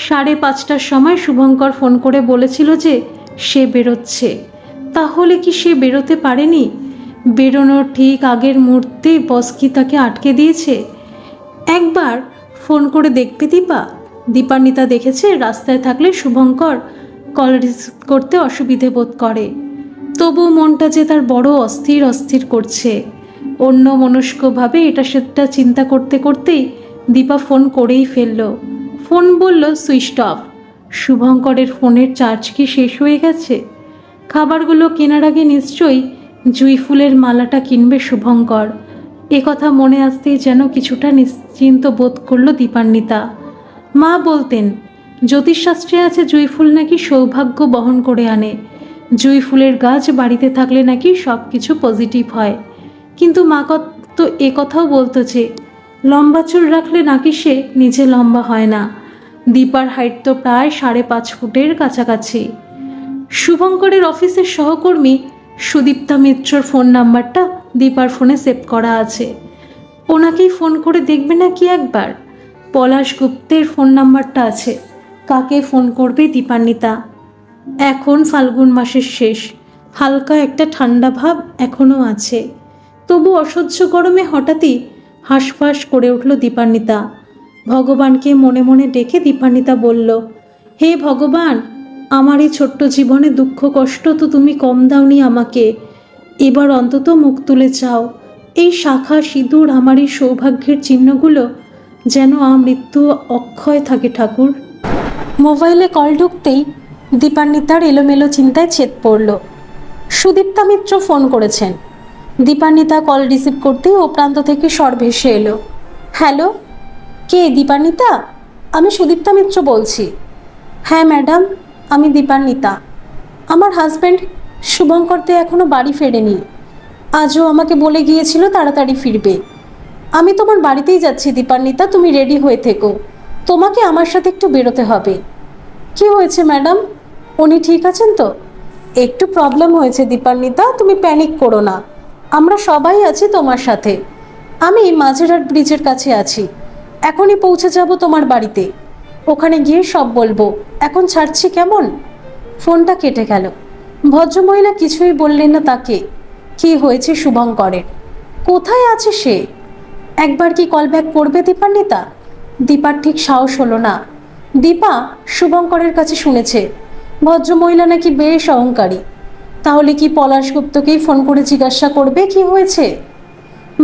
S1: 5:30টার সময় শুভঙ্কর ফোন করে বলেছিল যে সে বেরোচ্ছে। তাহলে কি সে বেরোতে পারেনি? বেরোনোর ঠিক আগের মুহূর্তে বস কি তাকে আটকে দিয়েছে? একবার ফোন করে দেখবে দীপা। দীপান্বিতা দেখেছে রাস্তায় থাকলে শুভঙ্কর কল রিসিভ করতে অসুবিধে বোধ করে, তবু মনটা যে তার বড় অস্থির অস্থির করছে। অন্য মনস্কভাবে এটা সেটা চিন্তা করতে করতেই দীপা ফোন করেই ফেলল। ফোন বলল সুইচ অফ। শুভঙ্করের ফোনের চার্জ কি শেষ হয়ে গেছে? খাবারগুলো কেনার আগে নিশ্চয়ই জুঁই ফুলের মালাটা কিনবে শুভঙ্কর। কথা মনে আসতেই যেন কিছুটা নিশ্চিন্ত বোধ করল দীপান্বিতা। মা বলতেন জ্যোতিষশাস্ত্রে আছে জুঁই ফুল নাকি সৌভাগ্য বহন করে আনে। জুঁই ফুলের গাছ বাড়িতে থাকলে নাকি সব কিছু পজিটিভ হয়। কিন্তু মা তো কথাও বলতো যে লম্বা চুল রাখলে নাকি সে নিজে লম্বা হয় না। দীপার হাইট তো প্রায় 5.5 ফুটের কাছাকাছি। শুভঙ্করের অফিসের সহকর্মী সুদীপ্তা মিত্রর ফোন নাম্বারটা দীপার ফোনে সেভ করা আছে। ওনাকেই ফোন করে দেখবে নাকি একবার? পলাশ গুপ্তের ফোন নাম্বারটা আছে। কাকে ফোন করবে দীপান্বিতা? এখন ফাল্গুন মাসের শেষ, হালকা একটা ঠান্ডা ভাব এখনও আছে। তবু অসহ্য গরমে হঠাৎই হাঁসফাঁস করে উঠল দীপান্বিতা। ভগবানকে মনে মনে ডেকে দীপান্বিতা বলল, হে ভগবান, আমার এই ছোট্ট জীবনে দুঃখ কষ্ট তো তুমি কম দাওনি আমাকে। এবার অন্তত মুখ তুলে চাও। এই শাখা সিঁদুর আমার এই সৌভাগ্যের চিহ্নগুলো যেন আমৃত্যু অক্ষয় থাকে ঠাকুর। মোবাইলে কল ঢুকতেই দীপান্বিতার এলোমেলো চিন্তায় ছেদ পড়ল। সুদীপ্তা মিত্র ফোন করেছেন। দীপান্বিতা কল রিসিভ করতেই ও প্রান্ত থেকে স্বর ভেসে এলো, হ্যালো, কে? দীপান্বিতা, আমি সুদীপ্তা মিত্র বলছি। হ্যাঁ ম্যাডাম, আমি দীপান্বিতা। আমার হাজব্যান্ড শুভঙ্কর তো এখনও বাড়ি ফেরেনি। আজও আমাকে বলে গিয়েছিল তাড়াতাড়ি ফিরবে। আমি তোমার বাড়িতেই যাচ্ছি দীপান্বিতা, তুমি রেডি হয়ে থেকো। তোমাকে আমার সাথে একটু বেরোতে হবে। কি হয়েছে ম্যাডাম? উনি ঠিক আছেন তো? একটু প্রবলেম হয়েছে দীপান্বিতা, তুমি প্যানিক করো না, আমরা সবাই আছি তোমার সাথে। আমি মাঝেরহাট ব্রিজের কাছে আছি, এখনই পৌঁছে যাব তোমার বাড়িতে। ওখানে গিয়ে সব বলবো। এখন ছাড়ছি কেমন? ফোনটা কেটে গেল। ভদ্রমহিলা কিছুই বললেন না তাকে। কি হয়েছে শুভঙ্করের? কোথায় আছে সে? একবার কি কল ব্যাক করবে দীপান্বিতা? দীপার ঠিক সাহস হলো না। দীপা শুভঙ্করের কাছে শুনেছে ভদ্রমহিলা নাকি বেশ অহংকারী। তাহলে কি পলাশ গুপ্তকেই ফোন করে জিজ্ঞাসা করবে কি হয়েছে?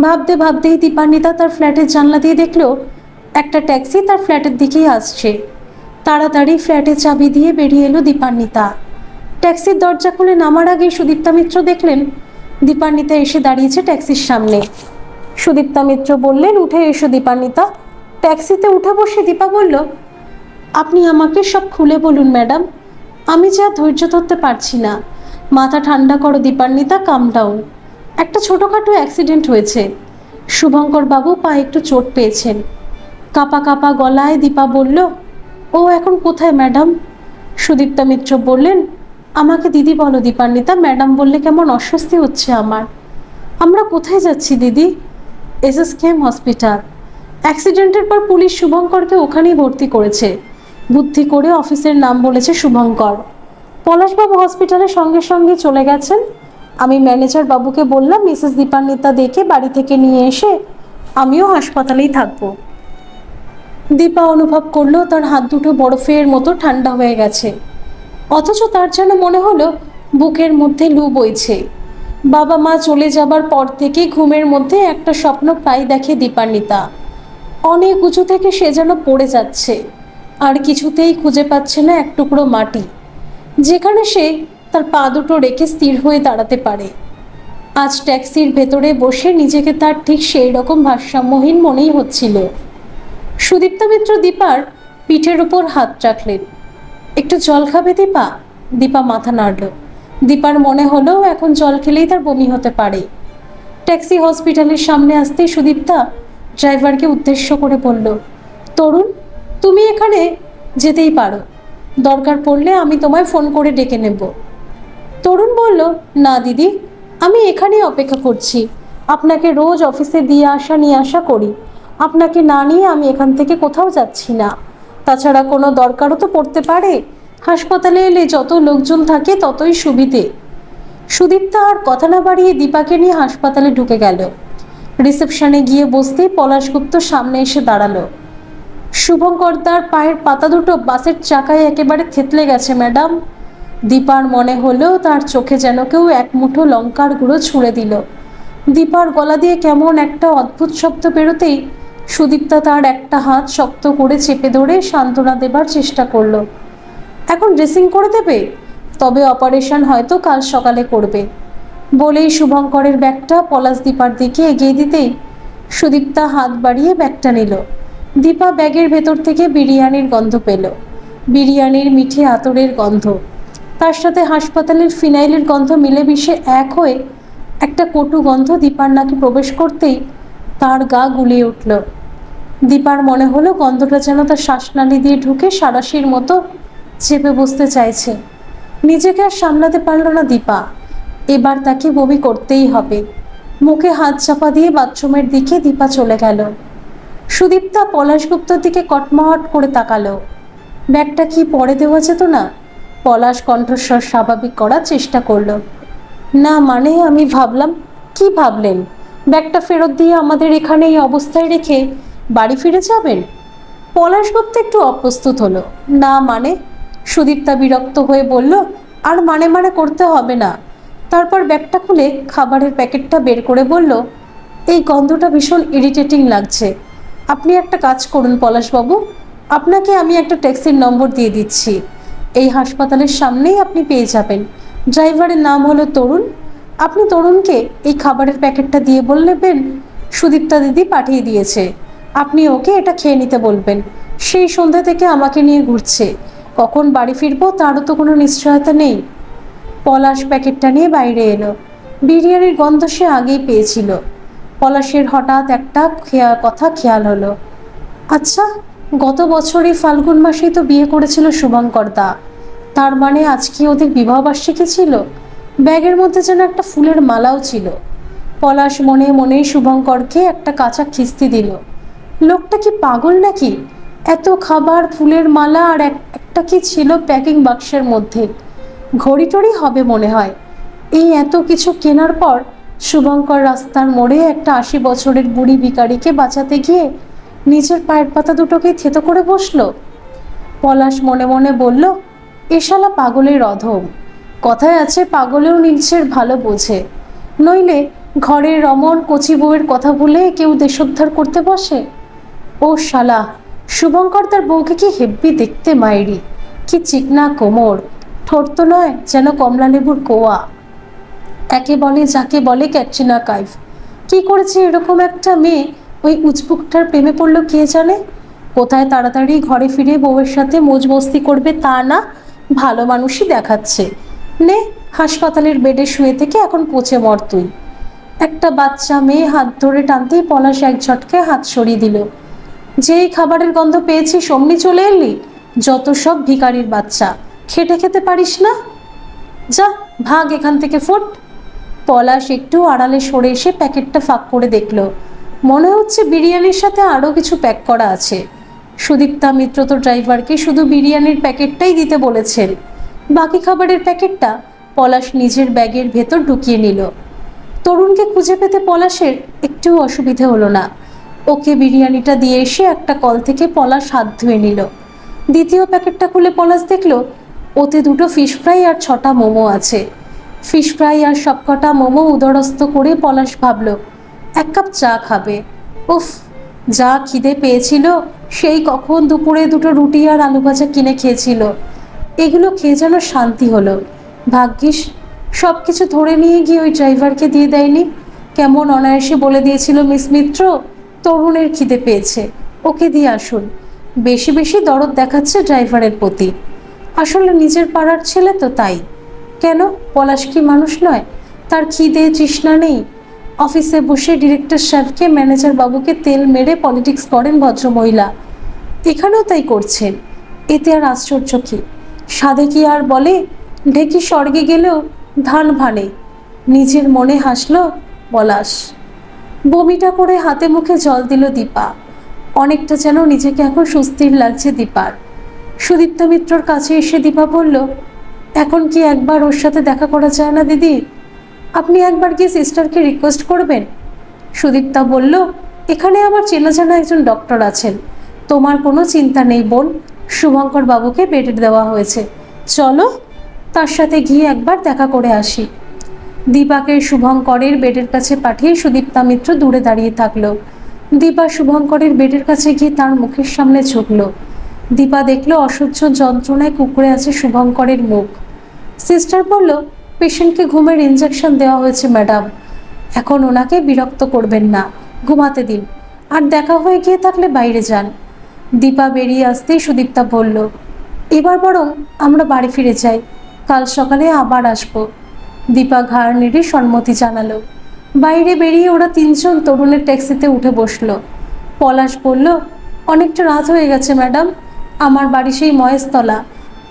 S1: ভাবতে ভাবতেই দীপান্বিতা তার ফ্ল্যাটের জানলা দিয়ে দেখলো একটা ট্যাক্সি তার ফ্ল্যাটের দিকেই আসছে। তাড়াতাড়ি ফ্ল্যাটে চাবি দিয়ে বেরিয়ে এলো দীপান্বিতা। ট্যাক্সির দরজা খুলে নামার আগে সুদীপ্তা মিত্র দেখলেন দীপান্বিতা এসে দাঁড়িয়েছে ট্যাক্সির সামনে। সুদীপ্তা মিত্র বললেন, উঠে এসো দীপান্বিতা। ট্যাক্সিতে উঠে বসে দীপা বলল, আপনি আমাকে সব খুলে বলুন ম্যাডাম, আমি যা ধৈর্য ধরতে পারছি না। মাথা ঠান্ডা করো দীপান্বিতা, কাম ডাউন। একটা ছোটোখাটো অ্যাক্সিডেন্ট হয়েছে। শুভঙ্কর বাবু পায়ে একটু চোট পেয়েছেন। কাঁপা কাঁপা গলায় দীপা বলল, ও এখন কোথায় ম্যাডাম? সুদীপ্তা মিত্র বললেন, আমাকে দিদি বলো দীপান্বিতা, ম্যাডাম বললে কেমন অস্বস্তি হচ্ছে আমার। আমরা কোথায় যাচ্ছি দিদি? SSKM hospital. অ্যাক্সিডেন্টের পর পুলিশ শুভঙ্করকে ওখানেই ভর্তি করেছে। বুদ্ধি করে অফিসের নাম বলেছে শুভঙ্কর। পলাশবাবু হসপিটালের সঙ্গে সঙ্গে চলে গেছেন। আমি ম্যানেজার বাবুকে বললাম মিসেস দীপান্বিতা দেখে বাড়ি থেকে নিয়ে এসে আমিও হাসপাতালেই থাকবো। দীপা অনুভব করলো তার হাত দুটো বরফের মতো ঠান্ডা হয়ে গেছে, অথচ তার যেন মনে হলো বুকের মধ্যে লু বইছে। বাবা মা চলে যাবার পর থেকে ঘুমের মধ্যে একটা স্বপ্ন প্রায় দেখে দীপান্বিতা। অনেক উঁচু থেকে সে যেন পড়ে যাচ্ছে, আর কিছুতেই খুঁজে পাচ্ছে না এক টুকরো মাটি যেখানে সে তার পা দুটো রেখে স্থির হয়ে দাঁড়াতে পারে। আজ ট্যাক্সির ভেতরে বসে নিজেকে তার ঠিক সেই রকম ভারসাম্যহীন মনেই হচ্ছিল। সুদীপ্তা মিত্র দীপার পিঠের উপর হাত রাখলেন। একটু জল খাবে দীপা? দীপা মাথা নাড়ল। দীপার মনে হলো এখন জল খেলেই তার বমি হতে পারে। ট্যাক্সি হসপিটালের সামনে আসতেই সুদীপ্তা ড্রাইভারকে উদ্দেশ্য করে বলল, তরুণ, তুমি এখানে যেতেই পারো, দরকার পড়লে আমি তোমায় ফোন করে ডেকে নেব। তরুণ বলল, না দিদি, আমি এখানেই অপেক্ষা করছি। আপনাকে রোজ অফিসে দিয়ে আসা নিয়ে আসা করি, আপনাকে না নিয়ে আমি এখান থেকে কোথাও যাচ্ছি না। তাছাড়া কোনো দরকারও তো পড়তে পারে, হাসপাতালে এলে যত লোকজন থাকে ততই সুবিধে। সুদীপ্তা আর কথা না বাড়িয়ে দীপাকে নিয়ে হাসপাতালে ঢুকে গেল। রিসেপশনে গিয়ে বসতেই পলাশগুপ্ত সামনে এসে দাঁড়ালো। শুভঙ্করদার পায়ের পাতা দুটো বাসের চাকায় একেবারে থেতলে গেছে ম্যাডাম। দীপার মনে হলো তার চোখে যেন কেউ এক মুঠো লঙ্কার গুঁড়ো ছুঁড়ে দিল। দীপার গলা দিয়ে কেমন একটা অদ্ভুত শব্দ বেরোতেই সুদীপ্তা তার একটা হাত শক্ত করে চেপে ধরে সান্ত্বনা দেবার চেষ্টা করলো। এখন ড্রেসিং করে দেবে, তবে অপারেশন হয়তো কাল সকালে করবে বলেই শুভঙ্করের ব্যাগটা পলাশ দীপার দিকে এগিয়ে দিতেই সুদীপ্তা হাত বাড়িয়ে ব্যাগটা নিল। দীপা ব্যাগের ভেতর থেকে বিরিয়ানির গন্ধ পেল, বিরিয়ানির মিঠে আতরের গন্ধ, তার সাথে হাসপাতালের ফিনাইলের গন্ধ মিলেমিশে এক হয়ে একটা কটু গন্ধ দীপার নাকে প্রবেশ করতেই তার গা গুলিয়ে উঠল। দীপার মনে হলো গন্ধটা যেন তার শ্বাসনালী দিয়ে ঢুকে সাঁড়াশির মতো চেপে বসতে চাইছে। নিজেকে আর সামলাতে পারল না দীপা, এবার তাকে বমি করতেই হবে। মুখে হাত চাপা দিয়ে বাথরুমের দিকে দীপা চলে গেল। সুদীপ্তা পলাশগুপ্তর দিকে কটমট করে তাকালো। ব্যাগটা কি পরে দেওয়া যেত না? পলাশ কণ্ঠস্বর স্বাভাবিক করার চেষ্টা করলো। না মানে আমি ভাবলাম। কি ভাবলেন? ব্যাগটা ফেরত দিয়ে আমাদের এখানে এই অবস্থায় রেখে বাড়ি ফিরে যাবেন? পলাশগুপ্ত একটু অপ্রস্তুত হলো। না মানে? সুদীপ্তা বিরক্ত হয়ে বলল, আর মানে মানে করতে হবে না। তারপর ব্যাগটা খুলে খাবারের প্যাকেটটা বের করে বলল, এই গন্ধটা ভীষণ ইরিটেটিং লাগছে। আপনি একটা কাজ করুন পলাশবাবু, আপনাকে আমি একটা ট্যাক্সির নম্বর দিয়ে দিচ্ছি, এই হাসপাতালের সামনেই আপনি পেয়ে যাবেন। ড্রাইভারের নাম হলো তরুণ। আপনি তরুণকে এই খাবারের প্যাকেটটা দিয়ে বলবেন সুদীপ্তা দিদি পাঠিয়ে দিয়েছে, আপনি ওকে এটা খেয়ে নিতে বলবেন। সেই সন্ধ্যা থেকে আমাকে নিয়ে ঘুরছে, কখন বাড়ি ফিরবো তারও তো কোনো নিশ্চয়তা নেই। পলাশ প্যাকেটটা নিয়ে বাইরে এলো। বিরিয়ানির গন্ধ সে আগেই পেয়েছিল। পলাশের হঠাৎ একটা কথা খেয়াল হলো। আচ্ছা, গত বছরই ফাল্গুন মাসেই তো বিয়ে করেছিল শুভঙ্কর দা, তার মানে আজকে ওদের বিবাহবার্ষিকী ছিল। ব্যাগের মধ্যে যেন একটা ফুলের মালাও ছিল। পলাশ মনে মনেই শুভঙ্করকে একটা কাঁচা খিস্তি দিল। লোকটা কি পাগল নাকি? এত খাবার, ফুলের মালা আর একটা কি ছিল প্যাকিং বাক্সের মধ্যে, ঘড়ি টড়ি হবে মনে হয়। এই এত কিছু কেনার পর শুভঙ্কর রাস্তার মোড়ে একটা 80 বছরের বুড়ি ভিখারিকে বাঁচাতে গিয়ে নিজের পায়ের পাতা দুটোকে থেতো করে বসলো। পলাশ মনে মনে বলল, এ শালা পাগলের অধম। কথায় আছে পাগলেও নিজের ভালো বোঝে, নইলে ঘরের রমণ কচি বউয়ের কথা বলে কেউ দেশোদ্ধার করতে বসে। ও শালা, শুভঙ্কর তার বউকে কি হেব্বি দেখতে মায়েরি, কি চিকনা কোমর, ঠোঁট তো নয় যেন কমলা লেবুর কোয়া। একে বলে যাকে বলে ক্যাটরিনা কাইফ। কি করেছে এরকম একটা মেয়ে ওই উজবুকটার প্রেমে পড়লো কে জানে। কোথায় তাড়াতাড়ি ঘরে ফিরে বউয়ের সাথে মজমস্তি করবে তা না, ভালো মানুষই দেখাচ্ছে। নে, হাসপাতালের বেডে শুয়ে থেকে এখন পচে মর তুই। একটা বাচ্চা মেয়ে হাত ধরে টানতেই পলাশ এক ঝটকে হাত সরিয়ে দিল। যেই খাবারের গন্ধ পেয়েছিস অমনি চলে এলি? যত সব ভিখারির বাচ্চা, খেটে খেতে পারিস না? যা ভাগ এখান থেকে, ফুট। পলাশ একটু আড়ালে সরে এসে প্যাকেটটা ফাঁক করে দেখল। মনে হচ্ছে বিরিয়ানির সাথে আরও কিছু প্যাক করা আছে। সুদীপ্তা মিত্র তো ড্রাইভারকে শুধু বিরিয়ানির প্যাকেটটাই দিতে বলেছেন, বাকি খাবারের প্যাকেটটা পলাশ নিজের ব্যাগের ভেতর ঢুকিয়ে নিল। তরুণকে খুঁজে পেতে পলাশের একটু অসুবিধে হলো না। ওকে বিরিয়ানিটা দিয়ে এসে একটা কল থেকে পলাশ হাত ধুয়ে নিল। দ্বিতীয় প্যাকেটটা খুলে পলাশ দেখলো ওতে 2টো ফিশ ফ্রাই আর 6টা মোমো আছে। ফিশ ফ্রাই আর সবকটা মোমো উদরস্থ করে পলাশ ভাবল 1 কাপ চা খাবে। উফ, যা খিদে পেয়েছিল! সেই কখন দুপুরে 2টো রুটি আর আলু ভাজা কিনে খেয়েছিল। এগুলো খেয়ে যেন শান্তি হলো। ভাগ্যিস সব কিছু ধরে নিয়ে গিয়ে ওই ড্রাইভারকে দিয়ে দেয়নি। কেমন অনায়াসে বলে দিয়েছিল, মিস মিত্র, তরুণের খিদে পেয়েছে, ওকে দিয়ে আসুন। বেশি বেশি দরদ দেখাচ্ছে ড্রাইভারের প্রতি। আসলে নিজের পাড়ার ছেলে তো, তাই। কেন, পলাশ কি মানুষ নয়? তার খিদে তৃষ্ণা নেই? অফিসে বসে ডিরেক্টর সাহেবকে, ম্যানেজার বাবুকে তেল মেরে পলিটিক্স করেন ভদ্রমহিলা। এখানেও তাই করছেন। এতে আর আশ্চর্য কি? সাধে কি আর বলে, ঢেকি স্বর্গে গেলেও ধান ভানে। নিজের মনে হাসল পলাশ। বমিটা করে হাতে মুখে জল দিল দীপা। অনেকটা যেন নিজেকে এখন সুস্থির লাগছে দীপার। সুদীপ্তা মিত্রর কাছে এসে দীপা বলল, এখন কি একবার ওর সাথে দেখা করা যায় না দিদি? আপনি একবার গিয়ে সিস্টারকে রিকোয়েস্ট করবেন। সুদীপ্তা বলল, এখানে আমার চেনা জানা একজন ডক্টর আছেন, তোমার কোনো চিন্তা নেই বোন। শুভঙ্কর বাবুকে বেডে দেওয়া হয়েছে, চলো তার সাথে গিয়ে একবার দেখা করে আসি। দীপাকে শুভঙ্করের বেডের কাছে পাঠিয়ে সুদীপ্তা মিত্র দূরে দাঁড়িয়ে থাকলো। দীপা শুভঙ্করের বেডের কাছে গিয়ে তার মুখের সামনে ঝুঁকল। দীপা দেখলো অসহ্য যন্ত্রণায় কুঁকড়ে আছে শুভঙ্করের মুখ। সিস্টার বলল, পেশেন্টকে ঘুমের ইঞ্জেকশন দেওয়া হয়েছে ম্যাডাম, এখন ওনাকে বিরক্ত করবেন না, ঘুমাতে দিন, আর দেখা হয়ে গিয়ে থাকলে বাইরে যান। দীপা বেরিয়ে আসতেই সুদীপ্তা বলল, এবার বরং আমরা বাড়ি ফিরে যাই, কাল সকালে আবার আসবো। দীপা ঘাড় নেড়ে সম্মতি জানালো। বাইরে বেরিয়ে ওরা 3জন তরুণের ট্যাক্সিতে উঠে বসলো। পলাশ বলল, অনেকটা রাত হয়ে গেছে ম্যাডাম, আমার বাড়ি সেই মহেশতলা,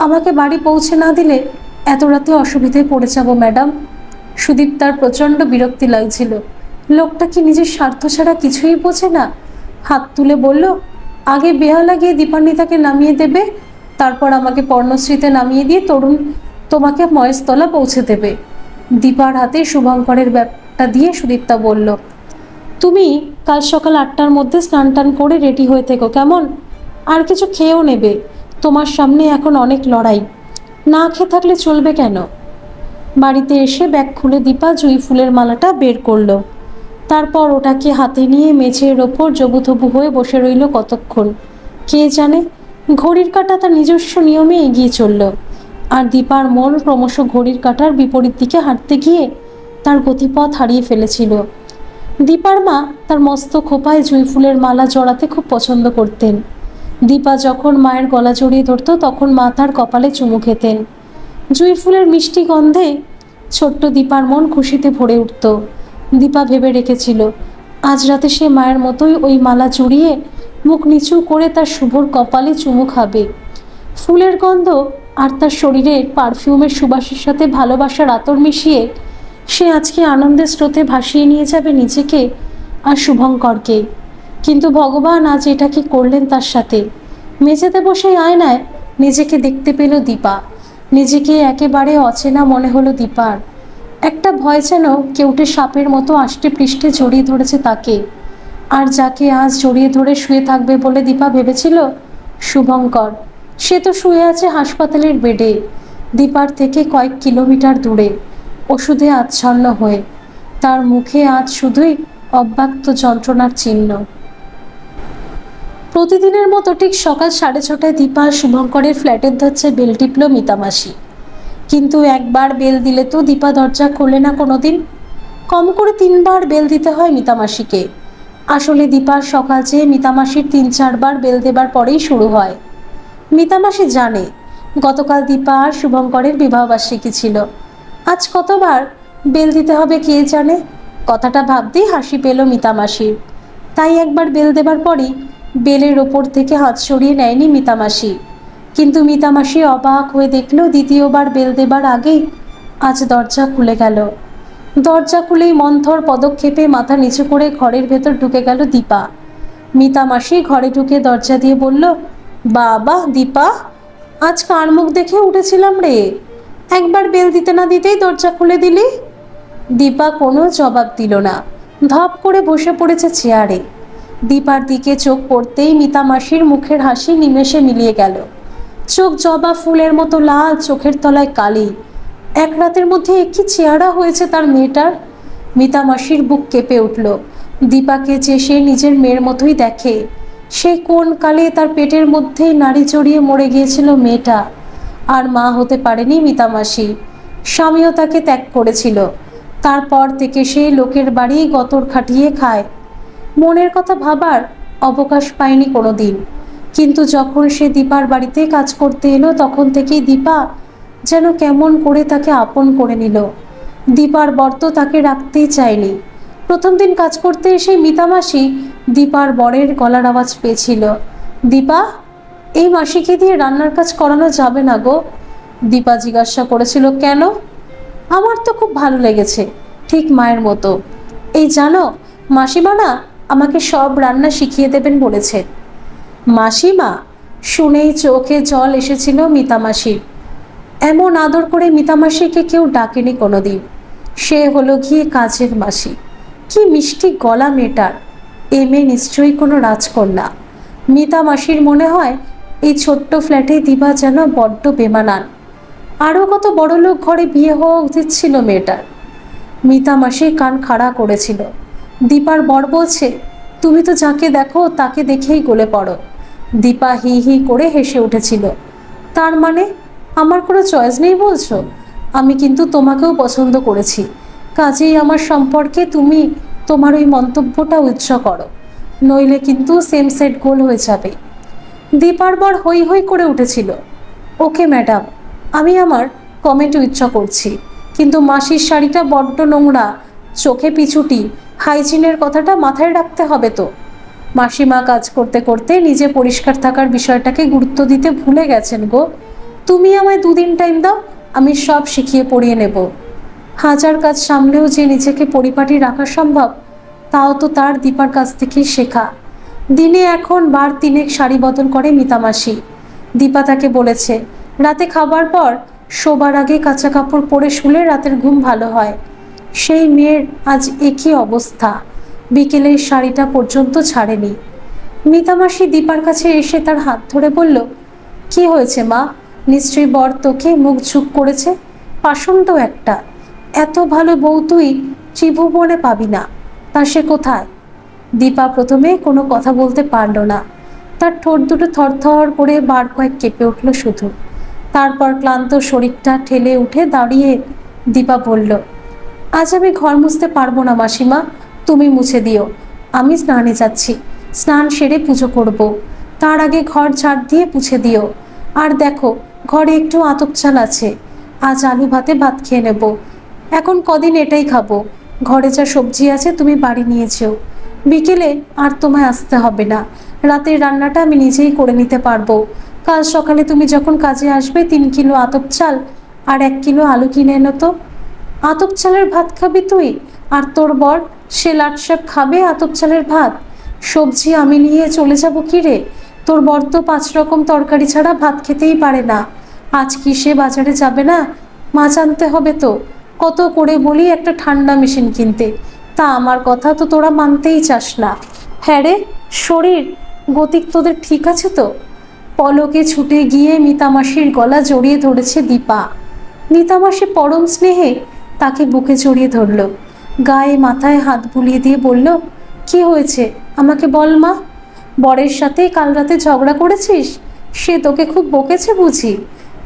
S1: আমাকে বাড়ি পৌঁছে না দিলে এত রাতে অসুবিধায় পড়ে যাব ম্যাডাম। সুদীপ্তার প্রচণ্ড বিরক্তি লাগছিল। লোকটা কি নিজের স্বার্থ ছাড়া কিছুই বোঝে না? হাত তুলে বলল, আগে বেহালা গিয়ে দীপান্বিতাকে নামিয়ে দেবে, তারপর আমাকে পর্ণশ্রীতে নামিয়ে দিয়ে তরুণ তোমাকে মহেশতলা পৌঁছে দেবে। দীপার হাতে শুভঙ্করের ব্যাগটা দিয়ে সুদীপ্তা বলল, তুমি কাল সকাল 8টার মধ্যে স্নান টান করে রেডি হয়ে থেকো কেমন? আর কিছু খেয়েও নেবে, তোমার সামনে এখন অনেক লড়াই, না খেয়ে থাকলে চলবে কেন? বাড়িতে এসে ব্যাগ খুলে দীপা জুঁই ফুলের মালাটা বের করলো। তারপর ওটাকে হাতে নিয়ে মেঝের ওপর জবুথবু হয়ে বসে রইল কতক্ষণ। কে জানে, ঘড়ির কাঁটা তার নিজস্ব নিয়মে এগিয়ে চলল, আর দীপার মন ক্রমশ ঘড়ির কাঁটার বিপরীত দিকে হাঁটতে গিয়ে তার গতিপথ হারিয়ে ফেলেছিল। দীপার মা তার মস্ত খোপায় জুঁই ফুলের মালা জড়াতে খুব পছন্দ করতেন। দীপা যখন মায়ের গলা জড়িয়ে ধরত তখন মা তার কপালে চুমু খেতেন। জুঁই ফুলের মিষ্টি গন্ধে ছোট্ট দীপার মন খুশিতে ভরে উঠত। দীপা ভেবে রেখেছিল আজ রাতে সে মায়ের মতোই ওই মালা জড়িয়ে মুখ নিচু করে তার শুভর কপালে চুমু খাবে। ফুলের গন্ধ আর তার শরীরের পারফিউমের সুবাসের সাথে ভালোবাসার আতর মিশিয়ে সে আজকে আনন্দের স্রোতে ভাসিয়ে নিয়ে যাবে নিজেকে আর শুভঙ্করকে। কিন্তু ভগবান আজ এটা কি করলেন তার সাথে? মেঝেতে বসে আয়নায় নিজেকে দেখতে পেল দীপা। নিজেকে একেবারে অচেনা মনে হলো দীপার। একটা ভয় যেন কেউটে সাপের মতো আষ্টে পৃষ্ঠে জড়িয়ে ধরেছে তাকে। আর যাকে আজ জড়িয়ে ধরে শুয়ে থাকবে বলে দীপা ভেবেছিল, শুভঙ্কর, সে তো শুয়ে আছে হাসপাতালের বেডে, দীপার থেকে কয়েক কিলোমিটার দূরে, ওষুধে আচ্ছন্ন হয়ে। তার মুখে আজ শুধুই অব্যক্ত যন্ত্রণার চিহ্ন। প্রতিদিনের মতো ঠিক সকাল 6:30টায় দীপা শুভঙ্করের ফ্ল্যাটের দরজায় বেল টিপল মিতামাসি। কিন্তু একবার বেল দিলে তো দীপা দরজা খোলে না কোনোদিন। কম করে 3বার বেল দিতে হয় মিতামাসিকে। আসলে দীপার সকাল চেয়ে মিতামাসির 3-4বার বেল দেবার পরেই শুরু হয়। মিতামাসি জানে গতকাল দীপা আর শুভঙ্করের বিবাহবার্ষিকী ছিল। আজ কতবার বেল দিতে হবে কে জানে। কথাটা ভাবতেই হাসি পেল মিতামাসির। তাই একবার বেল দেবার পরই বেলের ওপর থেকে হাত সরিয়ে নেয়নি মিতামাসি। কিন্তু মিতামাসি অবাক হয়ে দেখল দ্বিতীয়বার বেল দেবার আগেই আজ দরজা খুলে গেল। দরজা খুলেই মন্থর পদক্ষেপে মাথা নিচু করে ঘরের ভেতর ঢুকে গেল দীপা। মিতামাসি ঘরে ঢুকে দরজা দিয়ে বলল, বাবা দীপা, আজ কার মুখ দেখে উঠেছিলাম রে, একবার বেল দিতে না দিতেই দরজা খুলে দিলি। দীপা কোনো জবাব দিল না, ধপ করে বসে পড়েছে চেয়ারে। দীপার দিকে চোখ পড়তেই মিতা মাসির মুখের হাসি নিমেষে মিলিয়ে গেল। চোখ জবা ফুলের মতো লাল, চোখের তলায় কালি। এক রাতের মধ্যে কি চেহারা হয়েছে তার মেয়েটার। মিতা মাসির বুক কেঁপে উঠল। দীপাকে যে সে নিজের মেয়ের মতোই দেখে। সেই কোন কালে তার পেটের মধ্যেই নাড়ি জড়িয়ে মরে গিয়েছিল মেয়েটা। আর মা হতে পারেনি মিতা মাসি। স্বামীও তাকে ত্যাগ করেছিল। তারপর থেকে সে লোকের বাড়ি গতর খাটিয়ে খায়। মনের কথা ভাবার অবকাশ পায়নি কোনো দিন। কিন্তু যখন সে দীপার বাড়িতে কাজ করতে এলো তখন থেকেই দীপা যেন কেমন করে তাকে আপন করে নিল। দীপার বর তো তাকে রাখতেই চায়নি। প্রথম দিন কাজ করতে এসে মিতা মাসি দীপার বরের গলার আওয়াজ পেয়েছিল, দীপা, এই মাসিকে দিয়ে রান্নার কাজ করানো যাবে না গো। দীপা জিজ্ঞাসা করেছিল, কেন? আমার তো খুব ভালো লেগেছে, ঠিক মায়ের মতো। এই জানো, মাসিমা না আমাকে সব রান্না শিখিয়ে দেবেন বলেছে। মাসিমা? শুনেই চোখে জল এসেছিল মিতা মাসির। এমন আদর করে মিতা মাসিকে কেউ ডাকেনি কোনোদিন। সে হলো গিয়ে কাজের মাসি। কি মিষ্টি গলা মেয়েটার। এ মেয়ে নিশ্চয়ই কোনো রাজকন্যা। মিতা মাসির মনে হয় এই ছোট্ট ফ্ল্যাটে দিবা যেন বড্ড বেমানান। আরও কত বড় লোক ঘরে বিয়ে হওয়া উচিত ছিল মেয়েটার। মিতা মাসি কান খাড়া করেছিল। দীপার বর বলছে, তুমি তো যাকে দেখো তাকে দেখেই গলে পড়ো। দীপা হি হি করে হেসে উঠেছিল। তার মানে আমার কোনো চয়েস নেই বলছো? আমি কিন্তু তোমাকেও পছন্দ করেছি, কাজেই আমার সম্পর্কে তুমি তোমার ওই মন্তব্যটা উৎস করো, নইলে কিন্তু সেম সেট গোল হয়ে যাবে। দীপার বর হই হই করে উঠেছিল। ওকে ম্যাডাম, আমি আমার কমেন্ট উৎস করছি, কিন্তু মাসির শাড়িটা বড্ড নোংরা, চোখে পিছুটি, হাইজিনের কথাটা মাথায় রাখতে হবে তো। মাসিমা কাজ করতে করতে নিজে পরিষ্কার থাকার বিষয়টাকে গুরুত্ব দিতে ভুলে গেছেন গো। তুমি আমায় 2 দিন টাইম দাও, আমি সব শিখিয়ে পড়িয়ে নেব। হাজার কাজ সামলেও যে নিজেকে পরিপাটি রাখা সম্ভব, তাও তো তার দীপার কাছ থেকেই শেখা। দিনে এখন বার 3 শাড়ি বদল করে মিতা মাসি। দীপা তাকে বলেছে, রাতে খাবার পর শোবার আগে কাঁচা কাপড় পরে শুলে রাতের ঘুম ভালো হয়। সেই মেয়ের আজ একই অবস্থা, বিকেলের শাড়িটা পর্যন্ত ছাড়েনি। মিতা মাসি দীপার কাছে এসে তার হাত ধরে বলল, কি হয়েছে মা? নিশ্চয়ই বর তোকে মুখ ঝুঁক করেছে। পাষণ্ড একটা। এত ভালো বউ তুই ত্রিভুবনে পাবি না। তা সে কোথায়? দীপা প্রথমে কোনো কথা বলতে পারল না। তার ঠোঁট দুটো থরথর করে বার কয়েক কেঁপে উঠল শুধু। তারপর ক্লান্ত শরীরটা ঠেলে উঠে দাঁড়িয়ে দীপা বলল, আজ আমি ঘর মুছতে পারবো না মাসিমা, তুমি মুছে দিও। আমি স্নানে যাচ্ছি, স্নান সেরে পুজো করব। তার আগে ঘর ঝাড় দিয়ে পুছে দিও। আর দেখো, ঘরে একটু আতপ চাল আছে, আজ আলু ভাতে ভাত খেয়ে নেব। এখন কদিন এটাই খাবো। ঘরে যা সবজি আছে তুমি বাড়ি নিয়ে যেও। বিকেলে আর তোমায় আসতে হবে না, রাতের রান্নাটা আমি নিজেই করে নিতে পারবো। কাল সকালে তুমি যখন কাজে আসবে 3 কিলো আতপ চাল আর 1 কিলো আলু কিনে এনো তো। আতপ চালের ভাত খাবি তুই, আর তোর বর সে লাট শাক খাবে আতপ চালের ভাত। সবজি আমি নিয়ে চলে যাব কি রে? তোর বর তো 5 রকম তরকারি ছাড়া ভাত খেতেই পারে না। আজ কি সে বাজারে যাবে না? মাছ আনতে হবে তো। কত করে বলি একটা ঠান্ডা মেশিন কিনতে, তা আমার কথা তো তোরা মানতেই চাস না। হ্যাঁ রে, শরীর গতিক তোদের ঠিক আছে তো? পলকে ছুটে গিয়ে মিতামাসির গলা জড়িয়ে ধরেছে দীপা। মিতামাসি পরম স্নেহে তাকে বুকে জড়িয়ে ধরল, গায়ে মাথায় হাত বুলিয়ে দিয়ে বলল, কি হয়েছে আমাকে বল মা। বরের সাথে কাল রাতে ঝগড়া করেছিস? সে তোকে খুব বকেছে বুঝি?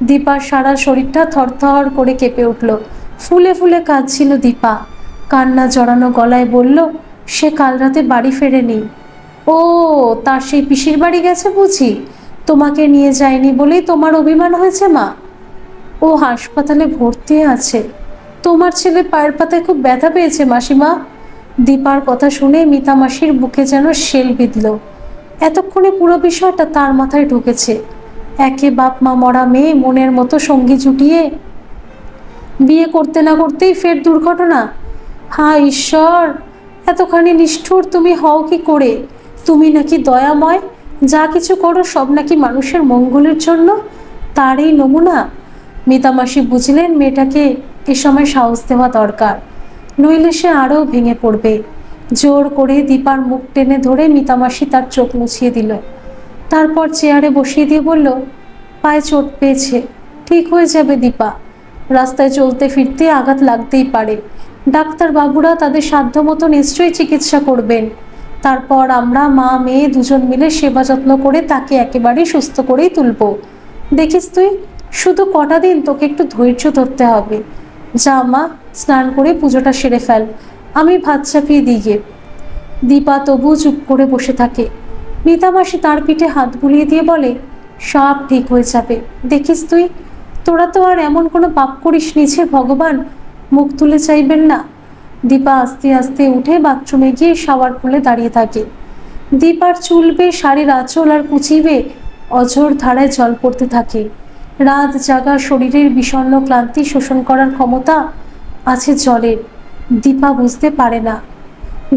S1: দীপার সারা শরীরটা থরথর করে কেঁপে উঠল। ফুলে ফুলে কাঁদছিল দীপা। কান্না জড়ানো গলায় বলল, সে কাল রাতে বাড়ি ফেরেনি। ও, তার সেই পিসির বাড়ি গেছে বুঝি? তোমাকে নিয়ে যায়নি বলেই তোমার অভিমান হয়েছে মা? ও হাসপাতালে ভর্তি আছে। তোমার ছেলে পায়ের পাতায় খুব ব্যথা পেয়েছে মাসিমা। দীপার কথা শুনে মিতা মাসির বুকে যেন শেল বিঁধল। এতক্ষণে পুরো বিষয়টা তার মাথায় ঢুকেছে। একে বাপ মা মরা মেয়ে মনের মতো সঙ্গী জুটিয়ে বিয়ে করতে না করতেই ফের দুর্ঘটনা। হায় ঈশ্বর, এতখানি নিষ্ঠুর তুমি হও কি করে? তুমি নাকি দয়াময়, যা কিছু করো সব নাকি মানুষের মঙ্গলের জন্য, তারই নমুনা। মিতামাসি বুঝলেন মেয়েটাকে এ সময় সাহস দেওয়া দরকার, নইলে সে আরও ভেঙে পড়বে। জোর করে দীপার মুখ টেনে ধরে মিতামাসি তার চোখ মুছিয়ে দিল। তারপর চেয়ারে বসিয়ে দিয়ে বলল, পায়ে চোট পেয়েছে, ঠিক হয়ে যাবে দীপা। রাস্তায় চলতে ফিরতে আঘাত লাগতেই পারে, ডাক্তার বাবুরা তাদের সাধ্যমতো নিশ্চয়ই চিকিৎসা করবেন। তারপর আমরা মা মেয়ে দুজন মিলে সেবা যত্ন করে তাকে একেবারে সুস্থ করেই তুলব। দেখিস তুই, শুধু কটা দিন তোকে একটু ধৈর্য ধরতে হবে। যা মা, স্নান করে পুজোটা সেরে ফেল, আমি ভাত চাপিয়ে দিই। দীপা তবু চুপ করে বসে থাকে। মিতামাসি তার পিঠে হাত বুলিয়ে দিয়ে বলে, সব ঠিক হয়ে যাবে, দেখিস তুই। তোরা তো আর এমন কোনো পাপ করিস নি যে ভগবান মুখ তুলে চাইবেন না। দীপা আস্তে আস্তে উঠে বাথরুমে গিয়ে শাওয়ার খুলে দাঁড়িয়ে থাকে। দীপার চুল বেয়ে, শাড়ির আঁচল আর কুচি বেয়ে অঝোর ধারায় জল পড়তে থাকে। রাত জাগা শরীরের বিষণ্ণ ক্লান্তি শোষণ করার ক্ষমতা আছে জলের। দীপা বুঝতে পারে না।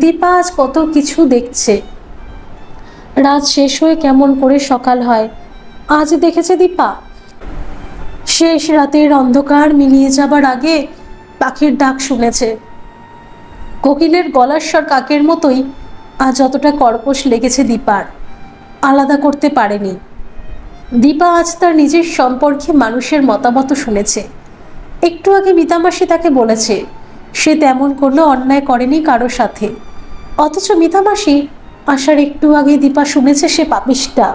S1: দীপা আজ কত কিছু দেখছে। রাত শেষ হয়ে কেমন করে সকাল হয় আজ দেখেছে দীপা। শেষ রাতের অন্ধকার মিলিয়ে যাবার আগে পাখির ডাক শুনেছে। কোকিলের গলার স্বর কাকের মতোই আজ যতটা কর্কশ লেগেছে দীপার, আলাদা করতে পারেনি। দীপা আজ তার নিজের সম্পর্কে মানুষের মতামত শুনেছে। একটু আগে মিতামাসি তাকে বলেছে সে তেমন কোনো অন্যায় করেনি কারো সাথে, অথচ মিতামাসি আসার একটু আগে দীপা শুনেছে সে পাপিষ্টা।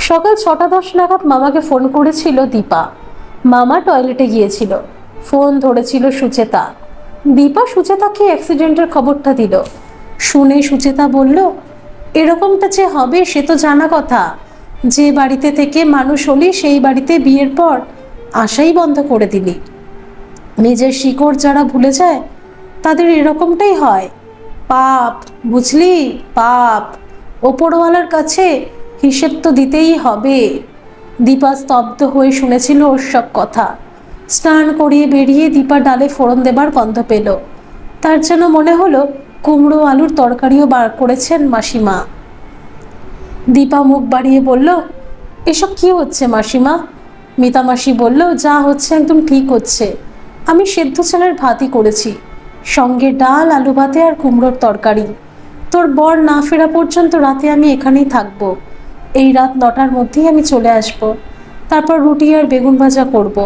S1: সকাল 6:10 নাগাদ মামাকে ফোন করেছিল দীপা। মামা টয়লেটে গিয়েছিল, ফোন ধরেছিল সুচেতা। দীপা সুচেতাকে অ্যাক্সিডেন্টের খবরটা দিল। শুনে সুচেতা বলল, এরকমটা যে হবে সে তো জানা কথা, যে বাড়িতে থেকে মানুষ হলি সেই বাড়িতে বিয়ের পর আশাই বন্ধ করে দিলি। নিজের শিকড় যারা ভুলে যায় তাদের এরকমটাই হয়। পাপ, বুঝলি, পাপ। ওপরওয়ালার কাছে হিসেব তো দিতেই হবে। দীপা স্তব্ধ হয়ে শুনেছিল ওর সব কথা। স্নান করিয়ে বেরিয়ে দীপা ডালে ফোড়ন দেবার গন্ধ পেল। তার যেন মনে হলো কুমড়ো আলুর তরকারিও বার করেছেন মাসিমা। দীপা মুখ বাড়িয়ে বলল, এসব কি হচ্ছে মাসিমা? মিতামাসি বলল, যা হচ্ছে একদম ঠিক হচ্ছে। আমি সেদ্ধ চালের ভাতই করেছি, সঙ্গে ডাল, আলু ভাতে আর কুমড়োর তরকারি। তোর বর না ফেরা পর্যন্ত রাতে আমি এখানেই থাকবো। এই রাত 9টার মধ্যেই আমি চলে আসব। তারপর রুটি আর বেগুন ভাজা করব।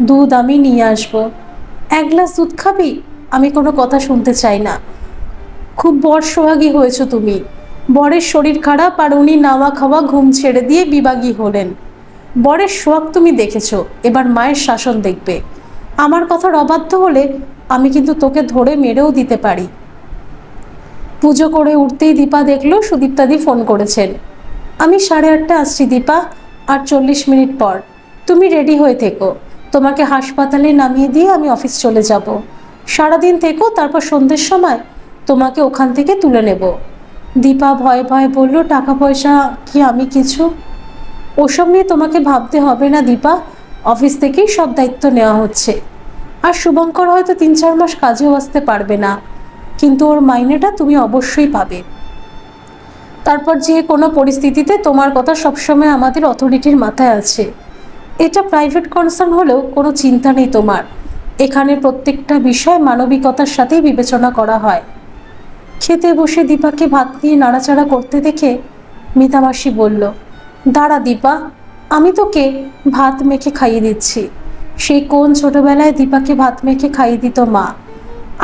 S1: দুধ আমি নিয়ে আসব। 1 গ্লাস দুধ খাবি? আমি কোনো কথা শুনতে চাই না। খুব বর সোহাগী হয়েছ তুমি। বরের শরীর খারাপ আর উনি নাওয়া খাওয়া ঘুম ছেড়ে দিয়ে বিভাগী হলেন। বরের সোহাগ তুমি দেখেছো, এবার মায়ের শাসন দেখবে। আমার কথার অবাধ্য হলে আমি কিন্তু তোকে ধরে মেরেও দিতে পারি। পুজো করে উঠতেই দীপা দেখলো সুদীপ্তাদি ফোন করেছেন। আমি 8:30 আসছি দীপা, আর 40 মিনিট পর। তুমি রেডি হয়ে থেকো, তোমাকে হাসপাতালে নামিয়ে দিয়ে আমি অফিস চলে যাব। সারাদিন থেকো, তারপর সন্ধ্যের সময় তোমাকে ওখান থেকে তুলে নেব। দীপা ভয়ে ভয়ে বলল, টাকা পয়সা কি আমি কিছু? ওসব নিয়ে তোমাকে ভাবতে হবে না দীপা, অফিস থেকেই সব দায়িত্ব নেওয়া হচ্ছে। আর শুভঙ্কর হয়তো 3-4 মাস কাজেও আসতে পারবে না, কিন্তু ওর মাইনেটা তুমি অবশ্যই পাবে। তারপর যে কোনো পরিস্থিতিতে তোমার কথা সবসময় আমাদের অথরিটির মাথায় আছে। এটা প্রাইভেট কনসার্ন হলেও কোনো চিন্তা নেই তোমার। এখানে প্রত্যেকটা বিষয় মানবিকতার সাথেই বিবেচনা করা হয়। খেতে বসে দীপাকে ভাত নিয়ে নাড়াচাড়া করতে দেখে মিতামাসি বলল, দাঁড়া দীপা, আমি তোকে ভাত মেখে খাইয়ে দিচ্ছি। সেই কোন ছোটবেলায় দীপাকে ভাত মেখে খাইয়ে দিত মা।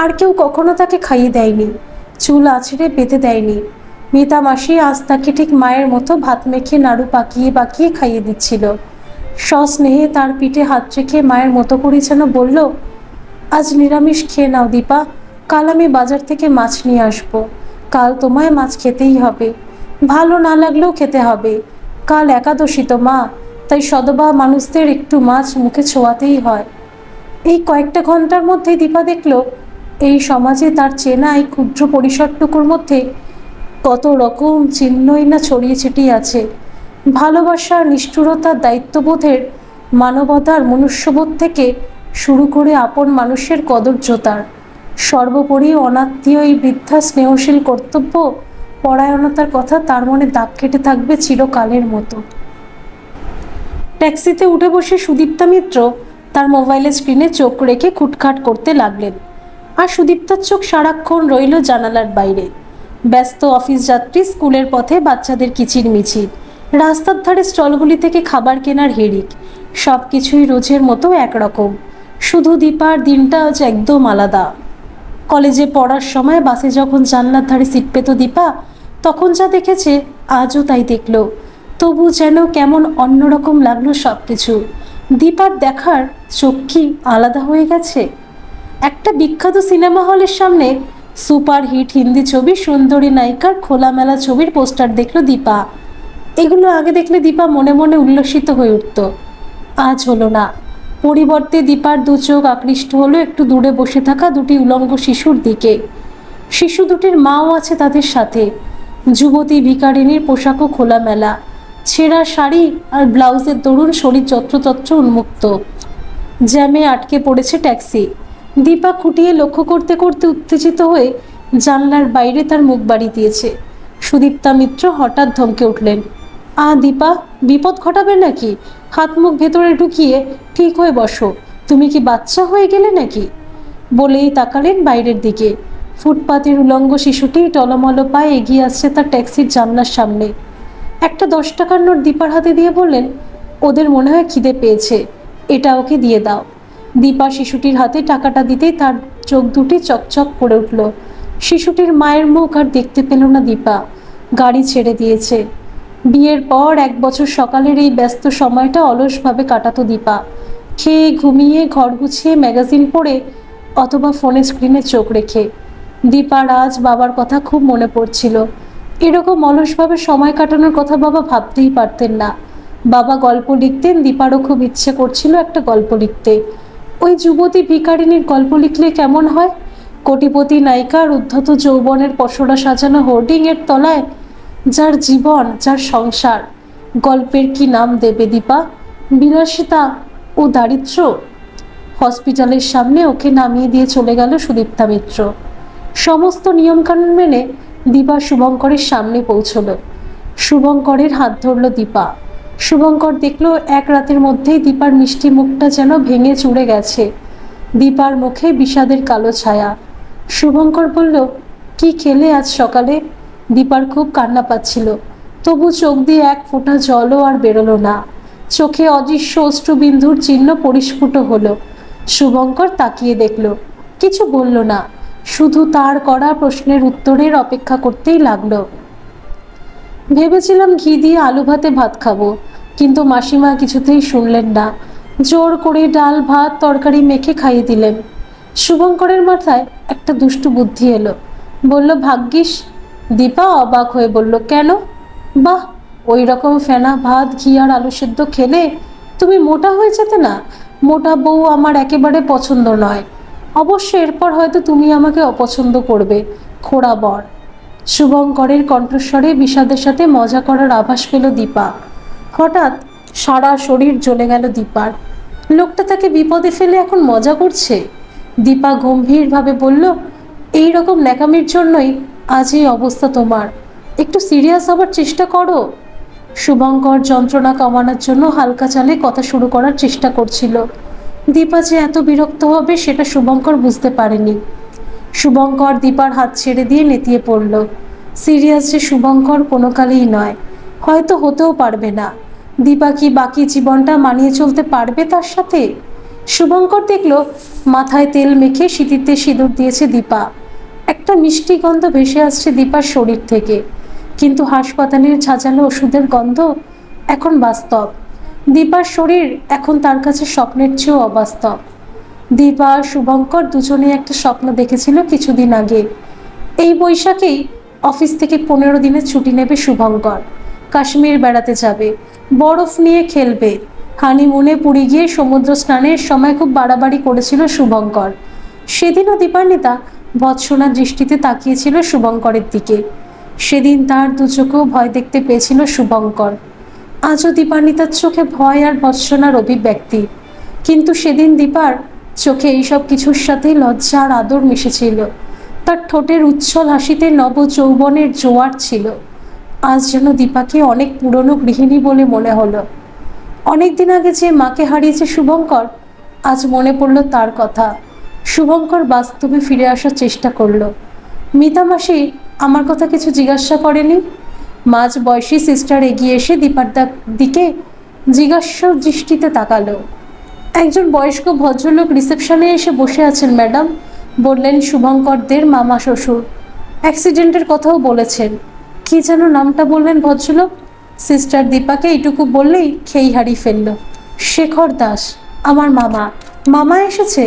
S1: আর কেউ কখনো তাকে খাইয়ে দেয়নি, চুল আছড়ে পেতে দেয়নি। মিতামাসি আজ তাকে ঠিক মায়ের মতো ভাত মেখে নাড়ু পাকিয়ে পাকিয়ে খাইয়ে দিচ্ছিল। সস্নেহে তার পিঠে হাত রেখে মায়ের মতো করে যেন বলল, আজ নিরামিষ খেয়ে নাও দীপা, কাল আমি বাজার থেকে মাছ নিয়ে আসবো। কাল তোমায় মাছ খেতেই হবে, ভালো না লাগলেও খেতে হবে। কাল একাদশী তো মা, তাই সদবা মানুষদের একটু মাছ মুখে ছোঁয়াতেই হয়। এই কয়েকটা ঘন্টার মধ্যে দীপা দেখল এই সমাজে তার চেনা এই ক্ষুদ্র পরিসরটুকুর মধ্যে কত রকম চিহ্নই না ছড়িয়ে ছিটিয়ে আছে। ভালোবাসা, নিষ্ঠুরতা, দায়িত্ববোধের, মানবতার, মনুষ্যবোধ থেকে শুরু করে আপন মানুষের কদর্যতার, সর্বোপরি অনাত্মীয় এই বৃদ্ধা স্নেহশীল কর্তব্য পরায়ণতার কথা তার মনে দাগ কেটে থাকবে চিরকালের মতো। ট্যাক্সিতে উঠে বসে সুদীপ্তা মিত্র তার মোবাইলের স্ক্রিনে চোখ রেখে খুটখাট করতে লাগলেন। আর সুদীপ্তার চোখ সারাক্ষণ রইল জানালার বাইরে। ব্যস্ত অফিস যাত্রী, স্কুলের পথে বাচ্চাদের কিচিরমিচির, রাস্তার ধারে স্টলগুলি থেকে খাবার কেনার হিড়িক, সব কিছুই রোজের মতো একরকম। শুধু দীপার দিনটা আজ একদম আলাদা। কলেজে পড়ার সময় বাসে যখন জানলার ধারে সিট পেত দীপা, তখন যা দেখেছে আজও তাই দেখল। তবু যেন কেমন অন্যরকম লাগলো সব কিছু। দীপার দেখার চোখ কি আলাদা হয়ে গেছে? একটা বিখ্যাত সিনেমা হলের সামনে সুপারহিট হিন্দি ছবি সুন্দরী নায়িকার খোলামেলা ছবির পোস্টার দেখলো দীপা। এগুলো আগে দেখলে দীপা মনে মনে উল্লসিত হয়ে উঠত। আজ হলো না। পরিবর্তে দীপার দু চোখ আকৃষ্ট হলো একটু দূরে বসে থাকা দুটি উলঙ্গ শিশুর দিকে। শিশু দুটির মাও আছে তাদের সাথে। যুবতী ভিকারিনীর পোশাকও খোলামেলা, ছেঁড়া শাড়ি আর ব্লাউজের দরুন শরীর যত্রতত্র উন্মুক্ত। জ্যামে আটকে পড়েছে ট্যাক্সি। দীপা খুঁটিয়ে লক্ষ্য করতে করতে উত্তেজিত হয়ে জানলার বাইরে তার মুখ বাড়ি দিয়েছে। সুদীপ্তা মিত্র হঠাৎ ধমকে উঠলেন, দীপা, বিপদ ঘটাবে নাকি? হাত মুখ ভেতরে ঢুকিয়ে ঠিক হয়ে বসো। তুমি কি বাচ্চা হয়ে গেলে নাকি? বলেই তাকালেন বাইরের দিকে। ফুটপাতের উলঙ্গ শিশুটি টলমল পায়ে এগিয়ে আসছে তার ট্যাক্সির জানলার সামনে। একটা 10 টাকার নোট দীপার হাতে দিয়ে বললেন, ওদের মনে হয় খিদে পেয়েছে, এটা ওকে দিয়ে দাও। দীপা শিশুটির হাতে টাকাটা দিতেই তার চোখ দুটি চকচক করে উঠল। শিশুটির মায়ের মুখ আর দেখতে পেল না দীপা। গাড়ি ছেড়ে দিয়েছে। বিয়ের পর 1 বছর সকালের এই ব্যস্ত সময়টা অলসভাবে কাটাতো দীপা। খেয়ে ঘুমিয়ে, ঘর গুছিয়ে, ম্যাগাজিন পড়ে অথবা ফোনের স্ক্রিনে চোখ রেখে। দীপার আজ বাবার কথা খুব মনে পড়ছিল। এরকম অলসভাবে সময় কাটানোর কথা বাবা ভাবতেই পারতেন না। বাবা গল্প লিখতেন, দীপারও খুব ইচ্ছে করছিল একটা গল্প লিখতে। ওই যুবতী ভিখারিনীর গল্প লিখলে কেমন হয়? কোটিপতি নায়িকার উদ্ধত যৌবনের পসরা সাজানো হোর্ডিংয়ের তলায় যার জীবন, যার সংসার, গল্পের কি নাম দেবে দীপা? বিলাসিতা ও দারিদ্র্য? হসপিটালের সামনে ওকে নামিয়ে দিয়ে চলে গেল সুদীপ্তা মিত্র। সমস্ত নিয়মকানুন মেনে দীপা শুভঙ্করের সামনে পৌঁছলো। শুভঙ্করের হাত ধরল দীপা। শুভঙ্কর দেখলো এক রাতের মধ্যেই দীপার মিষ্টি মুখটা যেন ভেঙে চুড়ে গেছে। দীপার মুখে বিষাদের কালো ছায়া। শুভঙ্কর বলল, কি খেলে আজ সকালে? দীপার খুব কান্না পাচ্ছিল, তবু চোখ দিয়ে এক ফোঁটা জলও আর বেরোলো না। চোখে অদৃশ্য অশ্রুবিন্দুর চিহ্ন পরিস্ফুট হলো। শুভঙ্কর তাকিয়ে দেখল, কিছু বলল না, শুধু তার করা প্রশ্নের উত্তরের অপেক্ষা করতেই লাগলো। ভেবেছিলাম ঘি দিয়ে আলু ভাতে ভাত খাবো, কিন্তু মাসিমা কিছুতেই শুনলেন না। জোর করে ডাল ভাত তরকারি মেখে খাইয়ে দিলেন। শুভঙ্করের মাথায় একটা দুষ্টু বুদ্ধি এলো। বলল, ভাগ্যিস। দীপা অবাক হয়ে বলল, কেন? বাহ, ওই রকম ফেনা ভাত, ঘি আর আলু সেদ্ধ খেলে তুমি মোটা হয়ে যেতে না? মোটা বউ আমার একেবারে পছন্দ নয়। অবশ্য এরপর হয়তো তুমি আমাকে অপছন্দ করবে, খোড়া বর। শুভঙ্করের কণ্ঠস্বরে বিষাদের সাথে মজা করার আভাস পেল দীপা। হঠাৎ সারা শরীর জ্বলে গেল দীপার। লোকটা তাকে বিপদে ফেলে এখন মজা করছে। দীপা গম্ভীরভাবে বলল, এই রকম ন্যাকামির জন্যই আজ এই অবস্থা তোমার। একটু সিরিয়াস হবার চেষ্টা করো। শুভঙ্কর যন্ত্রণা কমানোর জন্য হালকা চালে কথা শুরু করার চেষ্টা করছিল। দীপা যে এত বিরক্ত হবে সেটা শুভঙ্কর বুঝতে পারেনি। শুভঙ্কর দীপার হাত ছেড়ে দিয়ে নেতিয়ে পড়ল। সিরিয়াস যে শুভঙ্কর কোনো কালেই নয়, হয়তো হতেও পারবে না। দীপা কি বাকি জীবনটা মানিয়ে চলতে পারবে তার সাথে? শুভঙ্কর দেখল মাথায় তেল মেখে সিঁথিতে সিঁদুর দিয়েছে দীপা। একটা মিষ্টি গন্ধ ভেসে আসছে দীপার শরীর থেকে, কিন্তু হাসপাতালের ঝাঁঝালো ওষুধের গন্ধ এখন বাস্তব। দীপার শরীর এখন তার কাছে স্বপ্নের চেয়েও অবাস্তব। দীপা আর শুভঙ্কর দুজনেই একটা স্বপ্ন দেখেছিল কিছুদিন আগে। এই বৈশাখেই অফিস থেকে 15 দিনের ছুটি নেবে শুভঙ্কর। কাশ্মীর বেড়াতে যাবে, বরফ নিয়ে খেলবে। হানিমুনে পুরী গিয়ে সমুদ্র স্নানের সময় খুব বাড়াবাড়ি করেছিল শুভঙ্কর। সেদিনও দীপান্বিতা ভৎসনা দৃষ্টিতে তাকিয়েছিল শুভঙ্করের দিকে। সেদিন তার দু চোখেও ভয় দেখতে পেয়েছিল শুভঙ্কর। আজও দীপান্বিতার চোখে ভয় আর ভৎসনার অভিব্যক্তি, কিন্তু সেদিন দীপার চোখে এইসব কিছুর সাথেই লজ্জা আর আদর মিশেছিল। তার ঠোঁটের উচ্ছল হাসিতে নব যৌবনের জোয়ার ছিল। আজ যেন দীপাকে অনেক পুরনো গৃহিণী বলে মনে হলো। অনেকদিন আগে যে মাকে হারিয়েছে শুভঙ্কর, আজ মনে পড়ল তার কথা। শুভঙ্কর বাস্তবে ফিরে আসার চেষ্টা করলো। মিতা মাসি আমার কথা কিছু জিজ্ঞাসা করেনি? মাঝ বয়সী সিস্টার এগিয়ে এসে দীপার দিকে জিজ্ঞাসা দৃষ্টিতে তাকালো। একজন বয়স্ক ভদ্রলোক রিসেপশনে এসে বসে আছেন ম্যাডাম, বললেন শুভঙ্করদের মামা শ্বশুর। অ্যাক্সিডেন্টের কথাও বলেছেন। কি যেন নামটা বললেন ভদ্রলোক? সিস্টার দীপাকে এইটুকু বললেই খেই হারিয়ে ফেলল। শেখর দাস, আমার মামা। মামা এসেছে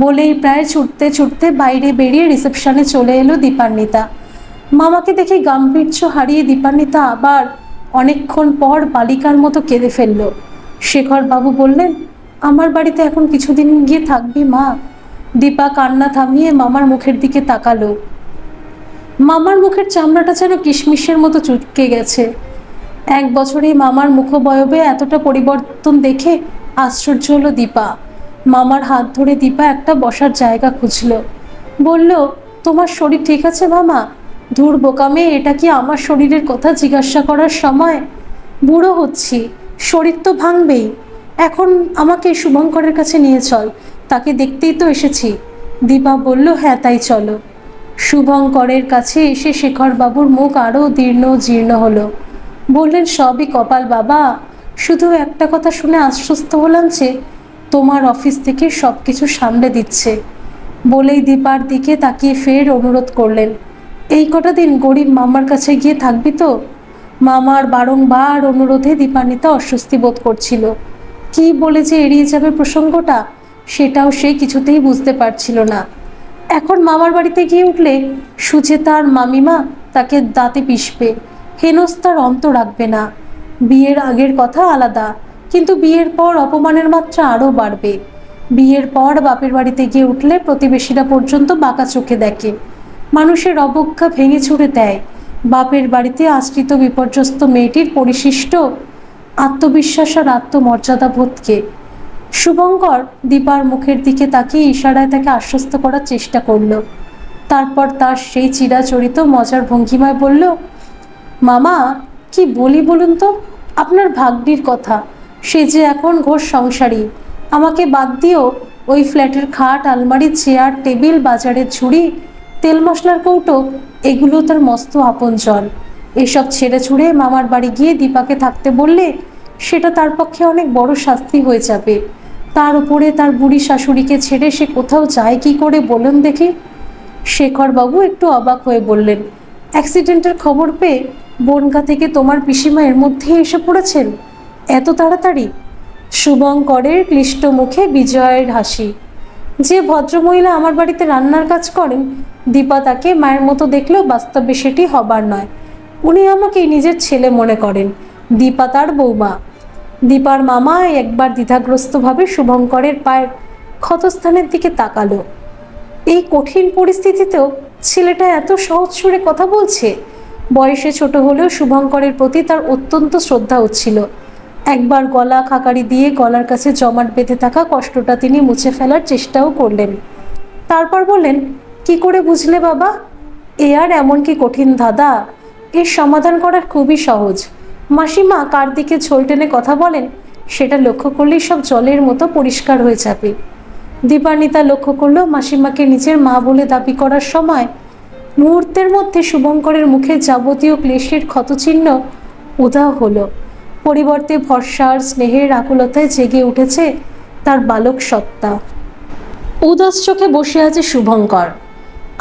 S1: বলেই প্রায় ছুটতে ছুটতে বাইরে বেরিয়ে রিসেপশনে চলে এলো দীপান্বিতা। মামাকে দেখে গাম্ভীর্য হারিয়ে দীপান্বিতা আবার অনেকক্ষণ পর বালিকার মতো কেঁদে ফেলল। শেখর বাবু বললেন, আমার বাড়িতে এখন কিছুদিন গিয়ে থাকবি মা? দীপা কান্না থামিয়ে মামার মুখের দিকে তাকালো। মামার মুখের চামড়াটা যেন কিশমিশের মতো চুটকে গেছে। 1 বছরে মামার মুখবয়বে এতটা পরিবর্তন দেখে আশ্চর্য হলো দীপা। মামার হাত ধরে দীপা একটা বসার জায়গা খুঁজল। বলল, তোমার শরীর ঠিক আছে মামা? ধুর বোকা মেয়ে, এটা কি আমার শরীরের কথা জিজ্ঞাসা করার সময়? বুড়ো হচ্ছি, শরীর তো ভাঙবেই। এখন আমাকে শুভঙ্করের কাছে নিয়ে চল, তাকে দেখতেই তো এসেছি। দীপা বলল, হ্যাঁ তাই চলো। শুভঙ্করের কাছে এসে শেখরবাবুর মুখ আরও দীর্ণ জীর্ণ হলো। বললেন, সবই কপাল বাবা। শুধু একটা কথা শুনে আশ্বস্ত হলাম যে তোমার অফিস থেকে সব কিছু সামলে দিচ্ছে। বলেই দীপার দিকে তাকিয়ে ফের অনুরোধ করলেন, এই কটা দিন গরিব মামার কাছে গিয়ে থাকবি তো? মামার বারংবার অনুরোধে দীপান্বিতা অস্বস্তি বোধ করছিল। কি বলে যে এড়িয়ে যাবে প্রসঙ্গটা, সেটাও সে কিছুতেই বুঝতে পারছিল না। এখন মামার বাড়িতে গিয়ে উঠলে সুচেতার মামিমা তাকে দাঁতে পিষবে, হেনস্তার অন্ত রাখবে না। বিয়ের আগের কথা আলাদা, কিন্তু বিয়ের পর অপমানের মাত্রা আরও বাড়বে। বিয়ের পর বাপের বাড়িতে গিয়ে উঠলে প্রতিবেশীরা পর্যন্ত বাঁকা চোখে দেখে, মানুষের অবজ্ঞা ভেঙে ছুড়ে দেয়। বাপের বাড়িতে আশ্রিত বিপর্যস্ত মেয়েটির পরিশিষ্ট আত্মবিশ্বাস আর আত্মমর্যাদা বোধকে। শুভঙ্কর দীপার মুখের দিকে তাকিয়ে ইশারায় তাকে আশ্বস্ত করার চেষ্টা করল। তারপর তার সেই চিরাচরিত মজার ভঙ্গিমায় বলল, মামা কি বলি বলুন তো, আপনার ভাগ্নির কথা। সে যে এখন ঘোর সংসারী। আমাকে বাদ দিয়েও ওই ফ্ল্যাটের খাট, আলমারি, চেয়ার, টেবিল, বাজারের ঝুড়ি, তেল মশলার কৌটো, এগুলো তার মস্ত আপনজন। এসব ছেড়ে ছুড়ে মামার বাড়ি গিয়ে দীপাকে থাকতে বললে সেটা তার পক্ষে অনেক বড় শাস্তি হয়ে যাবে। তার উপরে তার বুড়ি শাশুড়িকে ছেড়ে সে কোথাও যায় কি করে বলুন দেখি? শেখরবাবু একটু অবাক হয়ে বললেন, অ্যাক্সিডেন্টের খবর পেয়ে বনগা থেকে তোমার পিসিমা এর মধ্যেই এসে পড়েছেন এত তাড়াতাড়ি? শুভঙ্করের ক্লিষ্ট মুখে বিজয়ের হাসি। যে ভদ্রমহিলা আমার বাড়িতে রান্নার কাজ করেন, দীপা তাকে মায়ের মতো দেখলেও বাস্তবে সেটি হবার নয়। উনি আমাকে নিজের ছেলে মনে করেন। দীপা তার বৌমা। দীপার মামা একবার দ্বিধাগ্রস্তভাবে শুভঙ্করের পায়ের ক্ষতস্থানের দিকে তাকালো। এই কঠিন পরিস্থিতিতেও ছেলেটা এত সহজ সুরে কথা বলছে। বয়সে ছোট হলেও শুভঙ্করের প্রতি তার অত্যন্ত শ্রদ্ধা হচ্ছিল। একবার গলা খাকারি দিয়ে গলার কাছে জমাট বেঁধে থাকা কষ্টটা তিনি মুছে ফেলার চেষ্টাও করলেন। তারপর বললেন, কি করে বুঝলে বাবা? এ আর এমন কি কঠিন দাদা? এর সমাধান করা খুবই সহজ। মাসিমা কার দিকে ঝোল টেনে কথা বলেন সেটা লক্ষ্য করলেই সব জলের মতো পরিষ্কার হয়ে যাবে। দীপান্বিতা লক্ষ্য করল মাসিমাকে নিজের মা বলে দাবি করার সময় মুহূর্তের মধ্যে শুভঙ্করের মুখে যাবতীয় ক্লেশের ক্ষতচিহ্ন উধাও হলো। পরিবর্তে ভরসা আর স্নেহের আকুলতায় জেগে উঠেছে তার বালক সত্তা। উদাস চোখে বসে আছে শুভঙ্কর।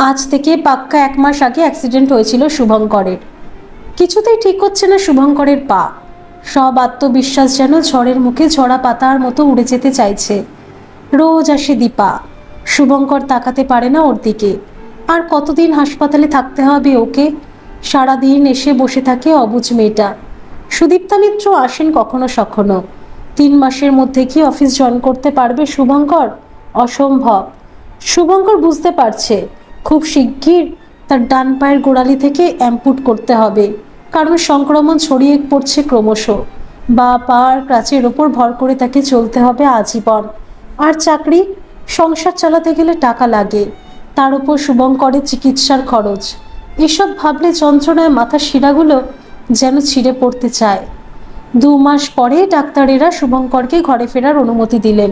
S1: আজ থেকে পাক্কা 1 মাস আগে অ্যাক্সিডেন্ট হয়েছিল শুভঙ্করের। কিছুতেই ঠিক হচ্ছে না শুভঙ্করের পা। সব আত্মবিশ্বাস যেন ঝড়ের মুখে ঝরা পাতার মতো উড়ে যেতে চাইছে। রোজ আসে দীপা, শুভঙ্কর তাকাতে পারে না ওর দিকে। আর কতদিন হাসপাতালে থাকতে হবে ওকে? সারাদিন এসে বসে থাকে অবুঝ মেয়েটা। সুদীপ্তা মিত্র আসেন কখনো সখনো। 3 মাসের মধ্যে কি অফিস জয়েন করতে পারবে শুভঙ্কর? অসম্ভব। শুভঙ্কর বুঝতে পারছে খুব শিগগির তার ডান পায়ের গোড়ালি থেকে অ্যাম্পুট করতে হবে, কারণ সংক্রমণ ছড়িয়ে পড়ছে ক্রমশ। বা পার ক্রাচের ওপর ভর করে তাকে চলতে হবে আজীবন। আর চাকরি, সংসার চালাতে গেলে টাকা লাগে, তার উপর শুভঙ্করের চিকিৎসার খরচ। এসব ভাবলে যন্ত্রণায় মাথার শিরাগুলো যেন ছিঁড়ে পড়তে চায়। 2 মাস পরে ডাক্তারেরা শুভঙ্করকে ঘরে ফেরার অনুমতি দিলেন।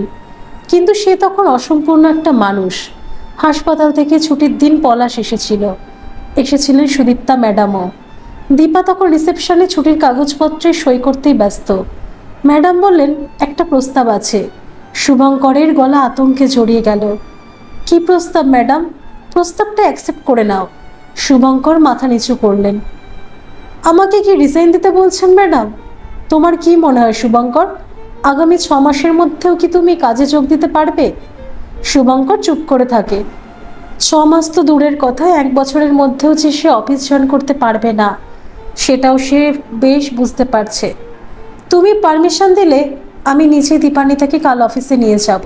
S1: কিন্তু সে তখন অসম্পূর্ণ একটা মানুষ। হাসপাতাল থেকে ছুটির দিন পলাশ এসেছিলেন সুদীপ্তা ম্যাডামও। দীপা তখন রিসেপশনে ছুটির কাগজপত্রে সই করতেই ব্যস্ত। ম্যাডাম বললেন, একটা প্রস্তাব আছে। শুভঙ্করের গলা আতঙ্কে জড়িয়ে গেল। কি প্রস্তাব ম্যাডাম? প্রস্তাবটা অ্যাকসেপ্ট করে নাও। শুভঙ্কর মাথা নিচু করলেন। আমাকে কি রিজাইন দিতে বলছেন ম্যাডাম? তোমার কি মনে হয় শুভঙ্কর, আগামী 6 মাসের মধ্যেও কি তুমি কাজে যোগ দিতে পারবে? শুভঙ্কর চুপ করে থাকে। 6 মাস তো দূরের কথা, 1 বছরের মধ্যেও যে সে অফিস জয়েন করতে পারবে না, সেটাও সে বেশ বুঝতে পারছে। তুমি পারমিশন দিলে আমি নিজে দীপান্বিতাকে কাল অফিসে নিয়ে যাব।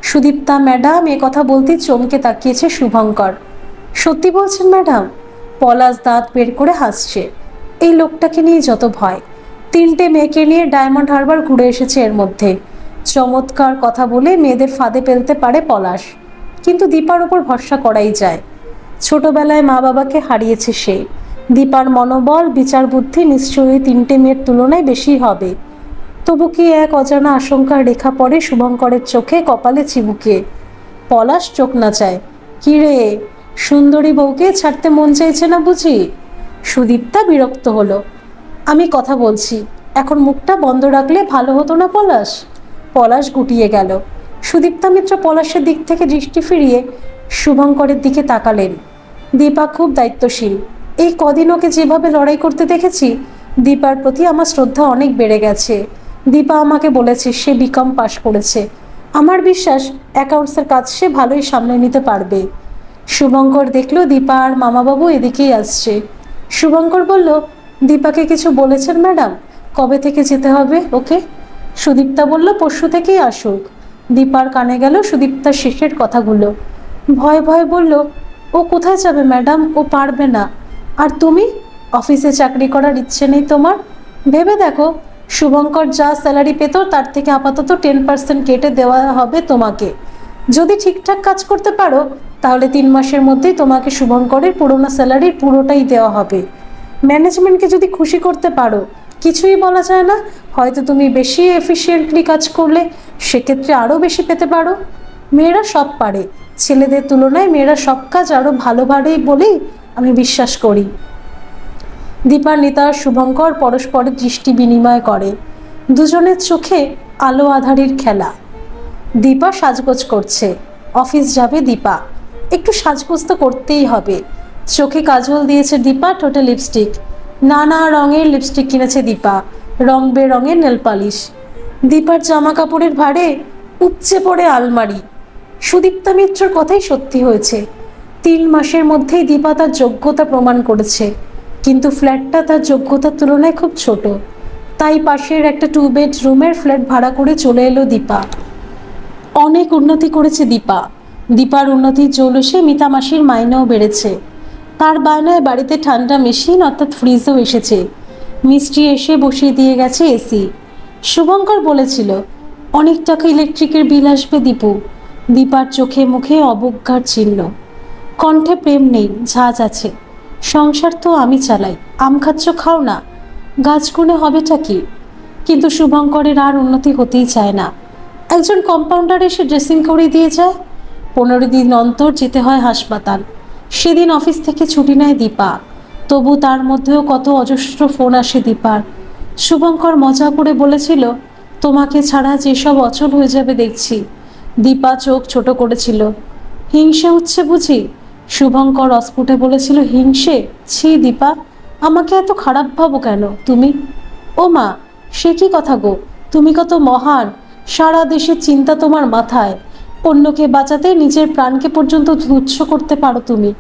S1: সুদীপ্তা ম্যাডাম এ কথা বলতেই চমকে তাকিয়েছে শুভঙ্কর। সত্যি বলছেন ম্যাডাম? পলাশ দাঁত বের করে হাসছে। এই লোকটাকে নিয়ে যত ভয়। 3টে মেয়েকে নিয়ে ডায়মন্ড হারবার ঘুরে এসেছে এর মধ্যে। চমৎকার কথা বলে মেয়েদের ফাঁদে ফেলতে পারে পলাশ, কিন্তু দীপার উপর ভরসা করাই যায়। ছোটবেলায় মা বাবাকে হারিয়েছে সে। দীপার মনোবল, বিচার বুদ্ধি নিশ্চয়ই 3টে মেয়ের তুলনায় বেশি হবে। তবু কি এক অজানা আশঙ্কার রেখা পড়ে শুভঙ্করের চোখে, কপালে চিবুকে। পলাশ চোখ নাচায়। কি রে, সুন্দরী বউকে ছাড়তে মন চাইছে না বুঝি? সুদীপ্তা বিরক্ত হলো। আমি কথা বলছি, এখন মুখটা বন্ধ রাখলে ভালো হতো না পলাশ? পলাশ গুটিয়ে গেল। সুদীপ্তা মিত্র পলাশের দিক থেকে দৃষ্টি ফিরিয়ে শুভঙ্করের দিকে তাকালেন। দীপা খুব দায়িত্বশীল। এই কদিন ওকে যেভাবে লড়াই করতে দেখেছি, দীপার প্রতি আমার শ্রদ্ধা অনেক বেড়ে গেছে। দীপা আমাকে বলেছে সে বিকম পাশ করেছে। আমার বিশ্বাস অ্যাকাউন্টসের কাজ সে ভালোই সামলে নিতে পারবে। শুভঙ্কর দেখল দীপা আর মামাবাবু এদিকেই আসছে। শুভঙ্কর বলল, দীপাকে কিছু বলেছেন ম্যাডাম? কবে থেকে যেতে হবে ওকে? সুদীপ্তা বলল, পরশু থেকেই আসুক। দীপার কানে গেল সুদীপ্তার শেষের কথাগুলো। ভয় ভয় বলল, ও কোথায় যাবে ম্যাডাম? ও পারবে না। আর তুমি? অফিসে চাকরি করার ইচ্ছে নেই তোমার? ভেবে দেখো, শুভঙ্কর যা স্যালারি পেত তার থেকে আপাতত 10% কেটে দেওয়া হবে তোমাকে। যদি ঠিকঠাক কাজ করতে পারো তাহলে 3 মাসের মধ্যেই তোমাকে শুভঙ্করের পুরোনো স্যালারির পুরোটাই দেওয়া হবে। ম্যানেজমেন্টকে যদি খুশি করতে পারো, কিছুই বলা যায় না। হয়তো তুমি বেশি এফিশিয়েন্টলি কাজ করলে সেক্ষেত্রে আরও বেশি পেতে পারো। মেয়েরা সব পারে, ছেলেদের তুলনায় মেয়েরা সব কাজ আরও ভালো পারে বলেই আমি বিশ্বাস করি। দীপান্বিতা আর শুভঙ্কর পরস্পরের দৃষ্টি বিনিময় করে। দুজনের চোখে আলো আঁধারির খেলা। দীপা সাজগোজ করছে। অফিস যাবে দীপা, একটু সাজগোজ তো করতেই হবে। চোখে কাজল দিয়েছে দীপা, ঠোঁটে লিপস্টিক। নানা রঙের লিপস্টিক কিনেছে দীপা, রং বেরঙের নেল পালিশ। দীপার জামা কাপড়ের ভারে উপচে পড়ে আলমারি। সুদীপ্তা মিত্রর কথাই সত্যি হয়েছে। 3 মাসের মধ্যেই দীপা তার যোগ্যতা প্রমাণ করেছে, কিন্তু ফ্ল্যাটটা তার যোগ্যতার তুলনায় খুব ছোট। তাই পাশের একটা 2 বেডরুমের ফ্ল্যাট ভাড়া করে চলে এলো দীপা। অনেক উন্নতি করেছে দীপা। দীপার উন্নতির জৌলুসে মিতা মাসির মাইনেও বেড়েছে। তার বায়নায় বাড়িতে ঠান্ডা মেশিন অর্থাৎ ফ্রিজও এসেছে। মিষ্টি এসে বসিয়ে দিয়ে গেছে এসি। শুভঙ্কর বলেছিল, অনেক টাকা ইলেকট্রিকের বিল আসবে দীপু। দীপার চোখে মুখে অবজ্ঞার চিহ্ন। কণ্ঠে প্রেম নেই, ঝাঁজ আছে। সংসার তো আমি চালাই, আম খাচ্ছ খাও না, গাছগুনে হবেটা কি? কিন্তু শুভঙ্করের আর উন্নতি হতেই চায় না। একজন কম্পাউন্ডার এসে ড্রেসিং করে দিয়ে যায়। 15 দিন অন্তর যেতে হয় হাসপাতাল। সেদিন অফিস থেকে ছুটি নেয় দীপা। তবু তার মধ্যেও কত অজস্র ফোন আসে দীপার। শুভঙ্কর মজা করে বলেছিল, তোমাকে ছাড়া যেসব অচল হয়ে যাবে দেখছি। দীপা চোখ ছোট করেছিল। হিংসে হচ্ছে বুঝি? শুভঙ্কর অস্ফুটে বলেছিল, হিংসে? ছি দীপা, আমাকে এত খারাপ ভাবো কেন তুমি? ও মা, সে কি কথা গো? তুমি কত মহান, সারা দেশের চিন্তা তোমার মাথায়। অন্যকে বাঁচাতে নিজের প্রাণকে পর্যন্ত তুচ্ছ করতে পারো তুমি।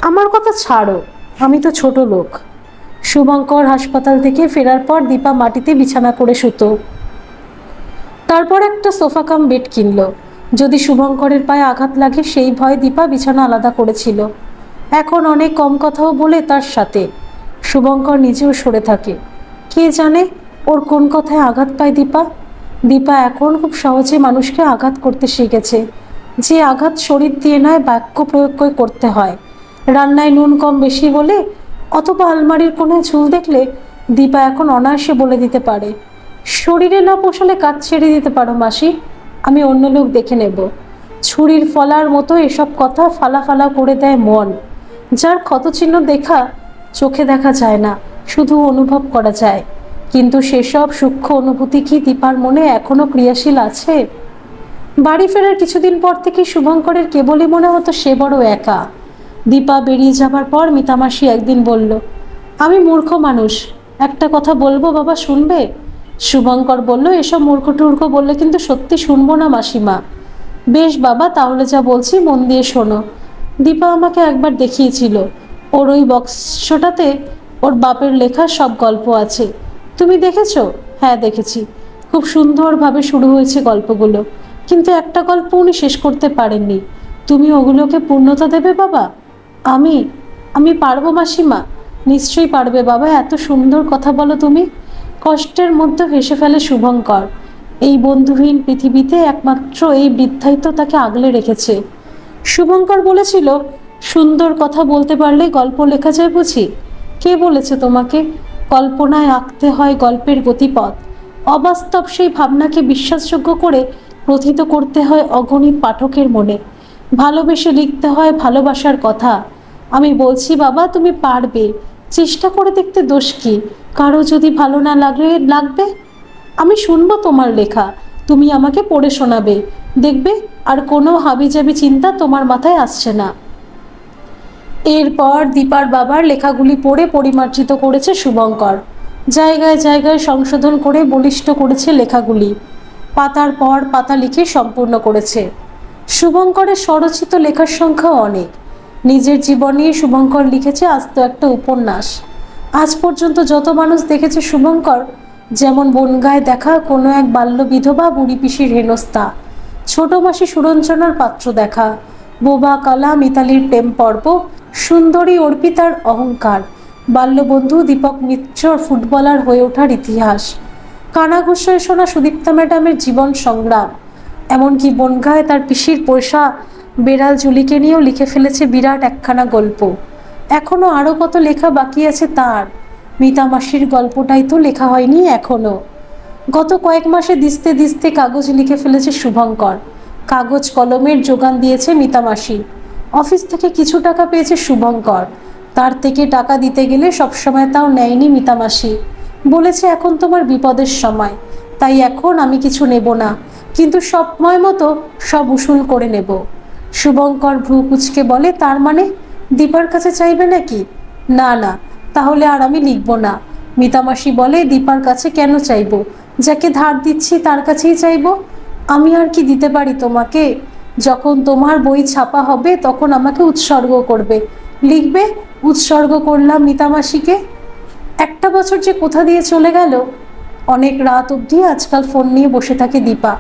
S1: আমার কথা ছাড়ো, আমি তো ছোট লোক। শুভঙ্কর হাসপাতাল থেকে ফেরার পর দীপা মাটিতে বিছানা করে শুতো। তারপর একটা সোফা কাম বেড কিনল। যদি শুভঙ্করের পায়ে আঘাত লাগে সেই ভয়ে দীপা বিছানা আলাদা করেছিল। এখন অনেক কম কথাও বলে তার সাথে। শুভঙ্কর নিজেও সরে থাকে। কে জানে ওর কোন কথায় আঘাত পায় দীপা। দীপা এখন খুব সহজে মানুষকে আঘাত করতে শিখেছে। যে আঘাত শরীর দিয়ে নয়, বাক্য প্রয়োগ করে করতে হয়। রান্নায় নুন কম বেশি হলে অথবা আলমারির কোণে ঝুল দেখলে দীপা এখন অনায়াসে বলে দিতে পারে, শরীরে না পোষালে কাজ ছেড়ে দিতে পারো মাসি, আমি অন্য লোক দেখে নেব। ছুরির ফলার মতো এসব কথা ফালা ফালা করে দেয় মন, যার ক্ষতচিহ্ন দেখা চোখে দেখা যায় না, শুধু অনুভব করা যায়। কিন্তু সেসব সূক্ষ্ম অনুভূতি কি দীপার মনে এখনো ক্রিয়াশীল আছে? বাড়ি ফেরার কিছুদিন পর থেকে শুভঙ্করের কেবলই মনে হতো সে বড় একা। দীপা বেরিয়ে যাবার পর মিতামাসি একদিন বলল, আমি মূর্খ মানুষ, একটা কথা বলবো বাবা, শুনবে? শুভঙ্কর বলল, এসব মূর্খ টুর্খ বললে কিন্তু সত্যি শুনবো না মাসিমা। বেশ বাবা, তাহলে যা বলছি মন দিয়ে শোনো। দীপা আমাকে একবার দেখিয়েছিল, ওর ওই বক্সটাতে ওর বাপের লেখা সব গল্প আছে। তুমি দেখেছো? হ্যাঁ দেখেছি। খুব সুন্দরভাবে শুরু হয়েছে গল্পগুলো, কিন্তু একটা গল্প উনি শেষ করতে পারেননি। তুমি ওগুলোকে পূর্ণতা দেবে বাবা? আমি আমি পারবো মাসিমা। নিশ্চয়ই পারবে বাবা, এত সুন্দর কথা বলো তুমি। কষ্টের মধ্যে হেসে ফেলে শুভঙ্কর। এই বন্ধুহীন পৃথিবীতে একমাত্র এই বৃদ্ধাই তো তাকে আগলে রেখেছে। শুভঙ্কর বলেছিল, সুন্দর কথা বলতে পারলে গল্প লেখা যায় বুঝি? কে বলেছে তোমাকে? কল্পনায় আঁকতে হয় গল্পের গতিপথ, অবাস্তব সেই ভাবনাকে বিশ্বাসযোগ্য করে প্রথিত করতে হয় অগণিত পাঠকের মনে, ভালোবেসে লিখতে হয় ভালোবাসার কথা। আমি বলছি বাবা, তুমি পারবে। চেষ্টা করে দেখতে দোষ কি? কারো যদি ভালো না লাগবে, আমি শুনবো তোমার লেখা, তুমি আমাকে পড়ে শোনাবে, দেখবে আর কোনো হাবিজাবি চিন্তা তোমার মাথায় আসছে না। এরপর দীপার বাবার লেখাগুলি পড়ে পরিমার্জিত করেছে শুভঙ্কর, জায়গায় জায়গায় সংশোধন করে বলিষ্ঠ করেছে লেখাগুলি, পাতার পর পাতা লিখে সম্পূর্ণ করেছে। শুভঙ্করের স্বরচিত লেখার সংখ্যা অনেক। নিজের জীবন নিয়ে শুভঙ্কর লিখেছে আস্ত একটা উপন্যাস। আজ পর্যন্ত যত মানুষ দেখেছে শুভঙ্কর, যেমন বনগায় দেখা কোনো এক বাল্য বিধবা বুড়ি পিসির হেনস্থা, ছোট মাসি সুরঞ্জনার পাত্র দেখা, বোবা কালা মিতালির প্রেম পর্ব, সুন্দরী অর্পিতার অহংকার, বাল্যবন্ধু দীপক মিত্রর ফুটবলার হয়ে ওঠার ইতিহাস, কানাঘুষোয় শোনা সুদীপ্তা ম্যাডামের জীবন সংগ্রাম, এমনকি বনগায় তার পিসির পোষা বেড়াল জুলিকে নিয়েও লিখে ফেলেছে বিরাট একখানা গল্প। এখনো আরও কত লেখা বাকি আছে তার। মিতামাসির গল্পটাই তো লেখা হয়নি এখনো। গত কয়েক মাসে দিস্তে দিস্তে কাগজ লিখে ফেলেছে শুভঙ্কর। কাগজ কলমের যোগান দিয়েছে মিতামাসি। অফিস থেকে কিছু টাকা পেয়েছে শুভঙ্কর। তার থেকে টাকা দিতে গেলে সবসময় তাও নেয়নি মিতামাসি। বলেছে এখন তোমার বিপদের সময়, তাই এখন আমি কিছু নেব না, কিন্তু সময় মতো সব উসুল করে নেব। শুভঙ্কর ভ্রু কুঁচকে বলে, তার মানে দীপার কাছে চাইবে নাকি? না না, তাহলে আর আমি লিখব না। মিতামাসি বলে, দীপার কাছে কেন চাইব? যাকে ধার দিচ্ছি তার কাছেই চাইব। আমি আর কি দিতে পারি তোমাকে? যখন তোমার বই ছাপা হবে তখন আমাকে উৎসর্গ করবে, লিখবে উৎসর্গ করলাম মিতামাসিকে। একটা বছর যে কোথা দিয়ে চলে গেল। অনেক রাত অবধি আজকাল ফোন নিয়ে বসে থাকে দীপা।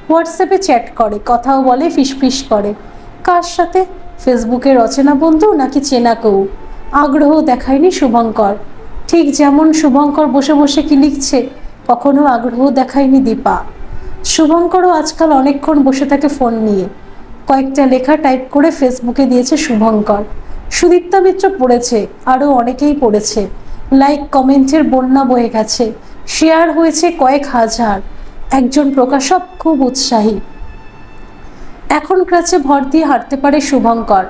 S1: হোয়াটসঅ্যাপে চ্যাট করে, কথাও বলে, ফিসফিস করে। কার সাথে? ফেসবুকের অচেনা বন্ধু নাকি চেনা কেউ? আগ্রহ দেখায়নি শুভঙ্কর। ঠিক যেমন শুভঙ্কর বসে বসে কি লিখছে, কখনো আগ্রহ দেখায়নি দীপা। শুভঙ্করও আজকাল অনেকক্ষণ বসে থাকে ফোন নিয়ে। কয়েকটা লেখা টাইপ করে ফেসবুকে দিয়েছে শুভঙ্কর। সুদীপ্তা মিত্র পড়েছে, আরও অনেকেই পড়েছে। লাইক কমেন্টের বন্যা বয়ে গেছে, শেয়ার হয়েছে কয়েক হাজার। একজন প্রকাশক খুব উৎসাহী। এখন ক্রাচে ভর দিয়ে হাঁটতে পারে শুভঙ্কর।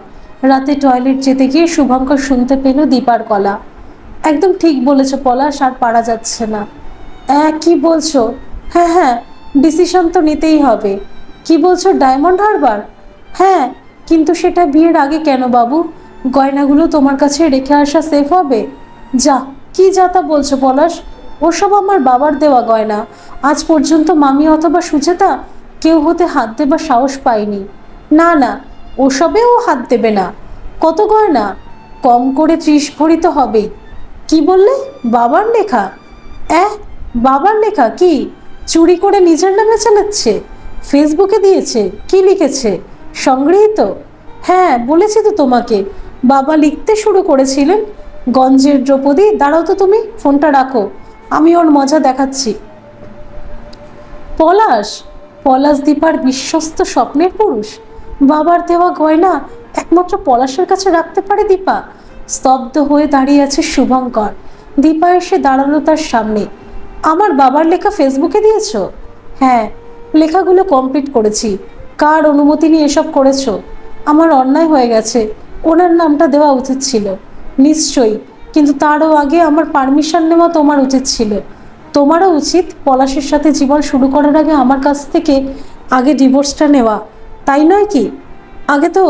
S1: রাতে টয়লেট যেতে গিয়ে শুভঙ্কর শুনতে পেল দীপার গলা। একদম ঠিক বলেছ পলাশ, আর পারা যাচ্ছে না। কি বলছো? হ্যাঁ হ্যাঁ, ডিসিশন তো নিতেই হবে। কি বলছো, ডায়মন্ড হারবার? হ্যাঁ, কিন্তু সেটা বিয়ের আগে কেন বাবু? গয়নাগুলো তোমার কাছে রেখে আসা সেফ হবে? যা, কি যাতা বলছো পলাশ? ওসব আমার বাবার দেওয়া গয়না। আজ পর্যন্ত মামি অথবা সুচেতা কেউ হতে হাত দেবার সাহস পায়নি। না না, ওসবেও হাত দেবে না। কত গয়না? কম করে 30 ভরি তো হবেই। কি বললে? বাবার লেখা? বাবার লেখা কি চুরি করে নিজের নামে চালাচ্ছে? ফেসবুকে দিয়েছে? কি লিখেছে? সংগৃহীত? হ্যাঁ, বলেছি তো তোমাকে, বাবা লিখতে শুরু করেছিলেন। গঞ্জের দ্রৌপদী, দাঁড়াও তো তুমি, ফোনটা রাখো, আমি ওর মজা দেখাচ্ছি। পলাশ? পলাশ দীপার বিশ্বস্ত স্বপ্নের পুরুষ। বাবার দেওয়া গয়না একমাত্র পলাশের কাছে রাখতে পারে দীপা? স্তব্ধ হয়ে দাঁড়িয়ে আছে শুভঙ্কর। দীপা এসে দাঁড়ালো তার সামনে। আমার বাবার লেখা ফেসবুকে দিয়েছ? হ্যাঁ, লেখাগুলো কমপ্লিট করেছি। কার অনুমতি নিয়ে এসব করেছো? আমার অন্যায় হয়ে গেছে, ওনার নামটা দেওয়া উচিত ছিল। নিশ্চয়ই, কিন্তু তারও আগে আমার পারমিশন নেওয়া তোমার উচিত ছিল। তোমারও উচিত পলাশের সাথে জীবন শুরু করার আগে আমার কাছ থেকে আগে ডিভোর্সটা নেওয়া, তাই নয় কি? আগে তো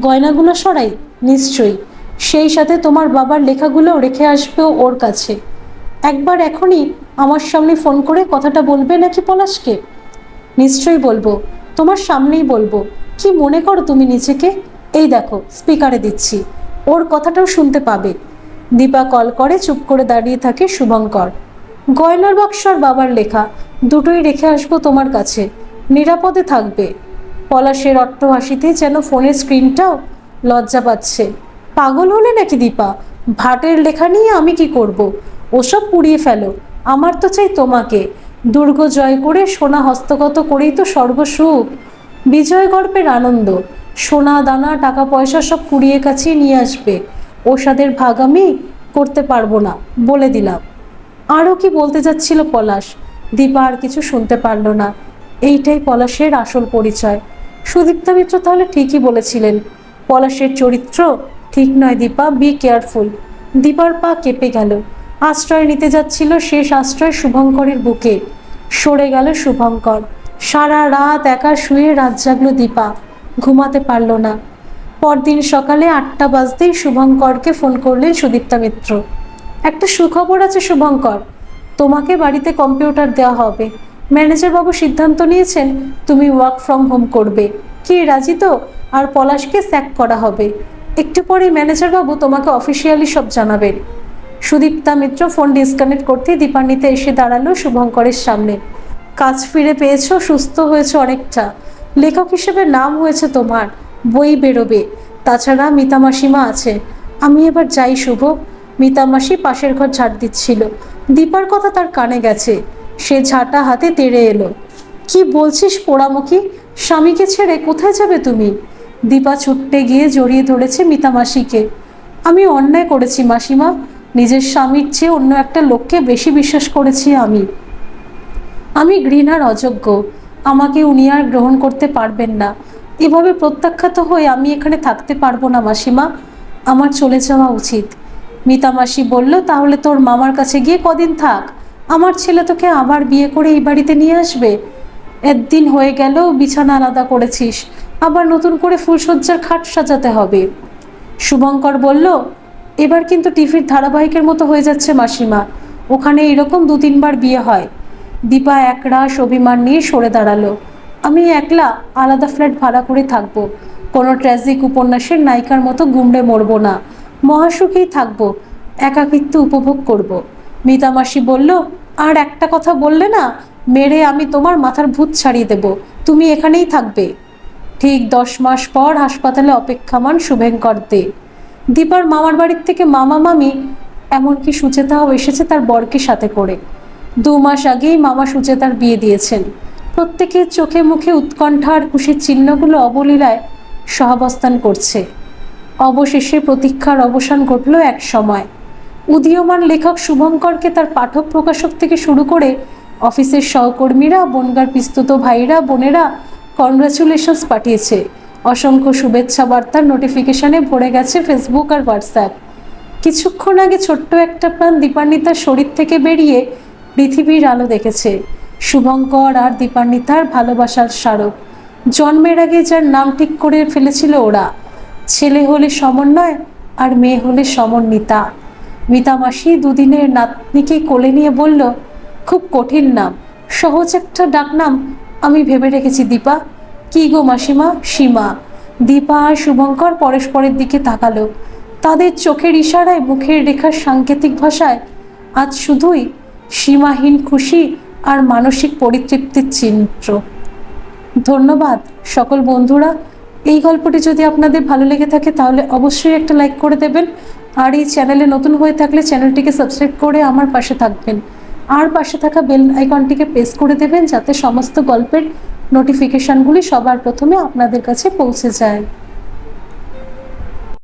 S1: গয়নাগুলো সরাই। নিশ্চয়ই, সেই সাথে তোমার বাবার লেখাগুলো রেখে আসবেও ওর কাছে। একবার এখনই আমার সামনে ফোন করে কথাটা বলবে নাকি পলাশকে? নিশ্চয়ই বলবো, তোমার সামনেই বলবো। কি মনে করো তুমি নিজেকে? এই দেখো, স্পিকারে দিচ্ছি, ওর কথাটাও শুনতে পাবে। দীপা কল করে। চুপ করে দাঁড়িয়ে থাকে শুভঙ্কর। গয়নার বাক্স আর বাবার লেখা দুটোই রেখে আসবো তোমার কাছে, নিরাপদে থাকবে। পলাশের অট্টহাসিতে যেন ফোনের স্ক্রিনটাও লজ্জা পাচ্ছে। পাগল হলে নাকি দীপা? ভাটের লেখা নিয়ে আমি কি করব? ওসব পুড়িয়ে ফেলো, আমার তো চাই তোমাকে। দুর্গ জয় করে সোনা হস্তগত করেই তো স্বর্গসুখ, বিজয় গল্পের আনন্দ। সোনা দানা টাকা পয়সা সব কুড়িয়ে কাছিয়ে নিয়ে আসবে। ওষাদের ভাগ আমি করতে পারবো না, বলে দিলাম। আরও কি বলতে যাচ্ছিল পলাশ, দীপা আর কিছু শুনতে পারল না। এইটাই পলাশের আসল পরিচয়। সুদীপ্তা মিত্র তাহলে ঠিকই বলেছিলেন, পলাশের চরিত্র ঠিক নয়। Dipa, be careful. দীপার পা কেঁপে গেল। আশ্রয় নিতে যাচ্ছিল শেষ আশ্রয় শুভঙ্করের বুকে। সরে গেল শুভঙ্কর। সারা রাত একা শুয়ে রাত জাগলো দীপা, ঘুমাতে পারল না। পরদিন সকালে 8টা বাজতেই শুভঙ্করকে ফোন করলেন সুদীপ্তা মিত্র। একটা সুখবর আছে শুভঙ্কর, তোমাকে বাড়িতে কম্পিউটার দেওয়া হবে। ম্যানেজার বাবু সিদ্ধান্ত নিয়েছেন তুমি ওয়ার্ক ফ্রম হোম করবে। কি রাজি তো? আর পলাশকে স্যাক করা হবে। একটু পরেই ম্যানেজার বাবু তোমাকে অফিসিয়ালি সব জানাবেন। সুদীপ্তা মিত্র ফোন ডিসকানেক্ট করতেই দীপান্বিতা এসে দাঁড়ালো শুভঙ্করের সামনে। কাজ ফিরে পেয়েছো, সুস্থ হয়েছে অনেকটা। লেখক হিসেবে নাম হয়েছে তোমার, বই বেরোবে। তাছাড়া মিতা মাসিমা আছে। আমি এবার যাই শুভ। মিতা মাসি পাশের ঘর ঝাড় দিচ্ছিল। দীপার কথা তার কানে গেছে। সে ঝাঁটা হাতে তেড়ে এলো। কি বলছিস পোড়ামুখী? স্বামীকে ছেড়ে কোথায় যাবে তুমি? দীপা ছুটতে গিয়ে জড়িয়ে ধরেছে মিতা মাসিকে। আমি অন্যায় করেছি মাসিমা, নিজের স্বামীর চেয়ে অন্য একটা লোককে বেশি বিশ্বাস করেছি আমি। আমি ঘৃণার অযোগ্য, আমাকে উনি আর গ্রহণ করতে পারবেন না। এভাবে প্রত্যাখ্যাত হয়ে আমি এখানে থাকতে পারবো না মাসিমা, আমার চলে যাওয়া উচিত। মিতা মাসি বলল, তাহলে তোর মামার কাছে গিয়ে কদিন থাক। আমার ছেলে তোকে আবার বিয়ে করে এই বাড়িতে নিয়ে আসবে। একদিন হয়ে গেল বিছানা আলাদা করেছিস, আবার নতুন করে ফুলসজ্জার খাট সাজাতে হবে। শুভঙ্কর বলল, এবার কিন্তু টিভির ধারাবাহিকের মতো হয়ে যাচ্ছে মাসিমা, ওখানে এরকম 2-3 বার বিয়ে হয়। দীপা একরাশ অভিমান নিয়ে সরে দাঁড়ালো। আমি একলা আলাদা ফ্ল্যাট ভাড়া করে থাকবো। কোনো ট্র্যাজিক উপন্যাসের নায়িকার মতো গুমড়ে মরবো না, মহাসুখেই থাকবো, একাকিত্ব উপভোগ করব। মিতা মাসি বলল, আর একটা কথা বললে না, মেরে আমি তোমার মাথার ভূত ছাড়িয়ে দেব। তুমি এখানেই থাকবে। ঠিক 10 মাস পর হাসপাতালে অপেক্ষামান শুভঙ্কর দে। দীপার মামার বাড়ির থেকে মামা মামি, এমনকি সুচেতাও এসেছে তার বরকে সাথে করে। 2 মাস আগেই মামা সুচেতার বিয়ে দিয়েছেন। প্রত্যেকের চোখে মুখে উৎকণ্ঠা আর খুশির চিহ্নগুলো অবলীলায় সহাবস্থান করছে। অবশেষে প্রতীক্ষার অবসান ঘটল এক সময়। উদীয়মান লেখক শুভঙ্করকে তার পাঠক প্রকাশক থেকে শুরু করে অফিসের সহকর্মীরা, বনগার পিস্তুত ভাইরা বোনেরা কনগ্রাচুলেশনস পাঠিয়েছে। অসংখ্য শুভেচ্ছা বার্তার নোটিফিকেশনে ভরে গেছে ফেসবুক আর হোয়াটসঅ্যাপ। কিছুক্ষণ আগে ছোট্ট একটা প্রাণ দীপান্বিতার শরীর থেকে বেরিয়ে পৃথিবীর আলো দেখেছে। শুভঙ্কর আর দীপান্বিতার ভালোবাসার স্মারক। জন্মের আগে যার নাম ঠিক করে ফেলেছিল ওরা। ছেলে হলে সমন্বয় আর মেয়ে হলে সমন্বিতা। মিতা মাসি 2 দিনের নাতনিকে কোলে নিয়ে বলল, খুব কঠিন নাম, সহজ একটা ডাকনাম আমি ভেবে রেখেছি দীপা। কি গো মাসিমা? সীমা। দীপা আর শুভঙ্কর পরস্পরের দিকে তাকালো। তাদের চোখের ইশারায়, মুখের রেখার সাংকেতিক ভাষায় আজ শুধুই সীমাহীন খুশি আর মানসিক পরিতৃপ্তির চিত্র। ধন্যবাদ সকল বন্ধুরা। এই গল্পটি যদি আপনাদের ভালো লেগে থাকে তাহলে অবশ্যই একটা লাইক করে দেবেন। আর এই চ্যানেলে নতুন হয়ে থাকলে চ্যানেলটিকে সাবস্ক্রাইব করে আমার পাশে থাকবেন। আর পাশে থাকা বেল আইকনটিকে প্রেস করে দেবেন যাতে সমস্ত গল্পের নোটিফিকেশানগুলি সবার প্রথমে আপনাদের কাছে পৌঁছে যায়।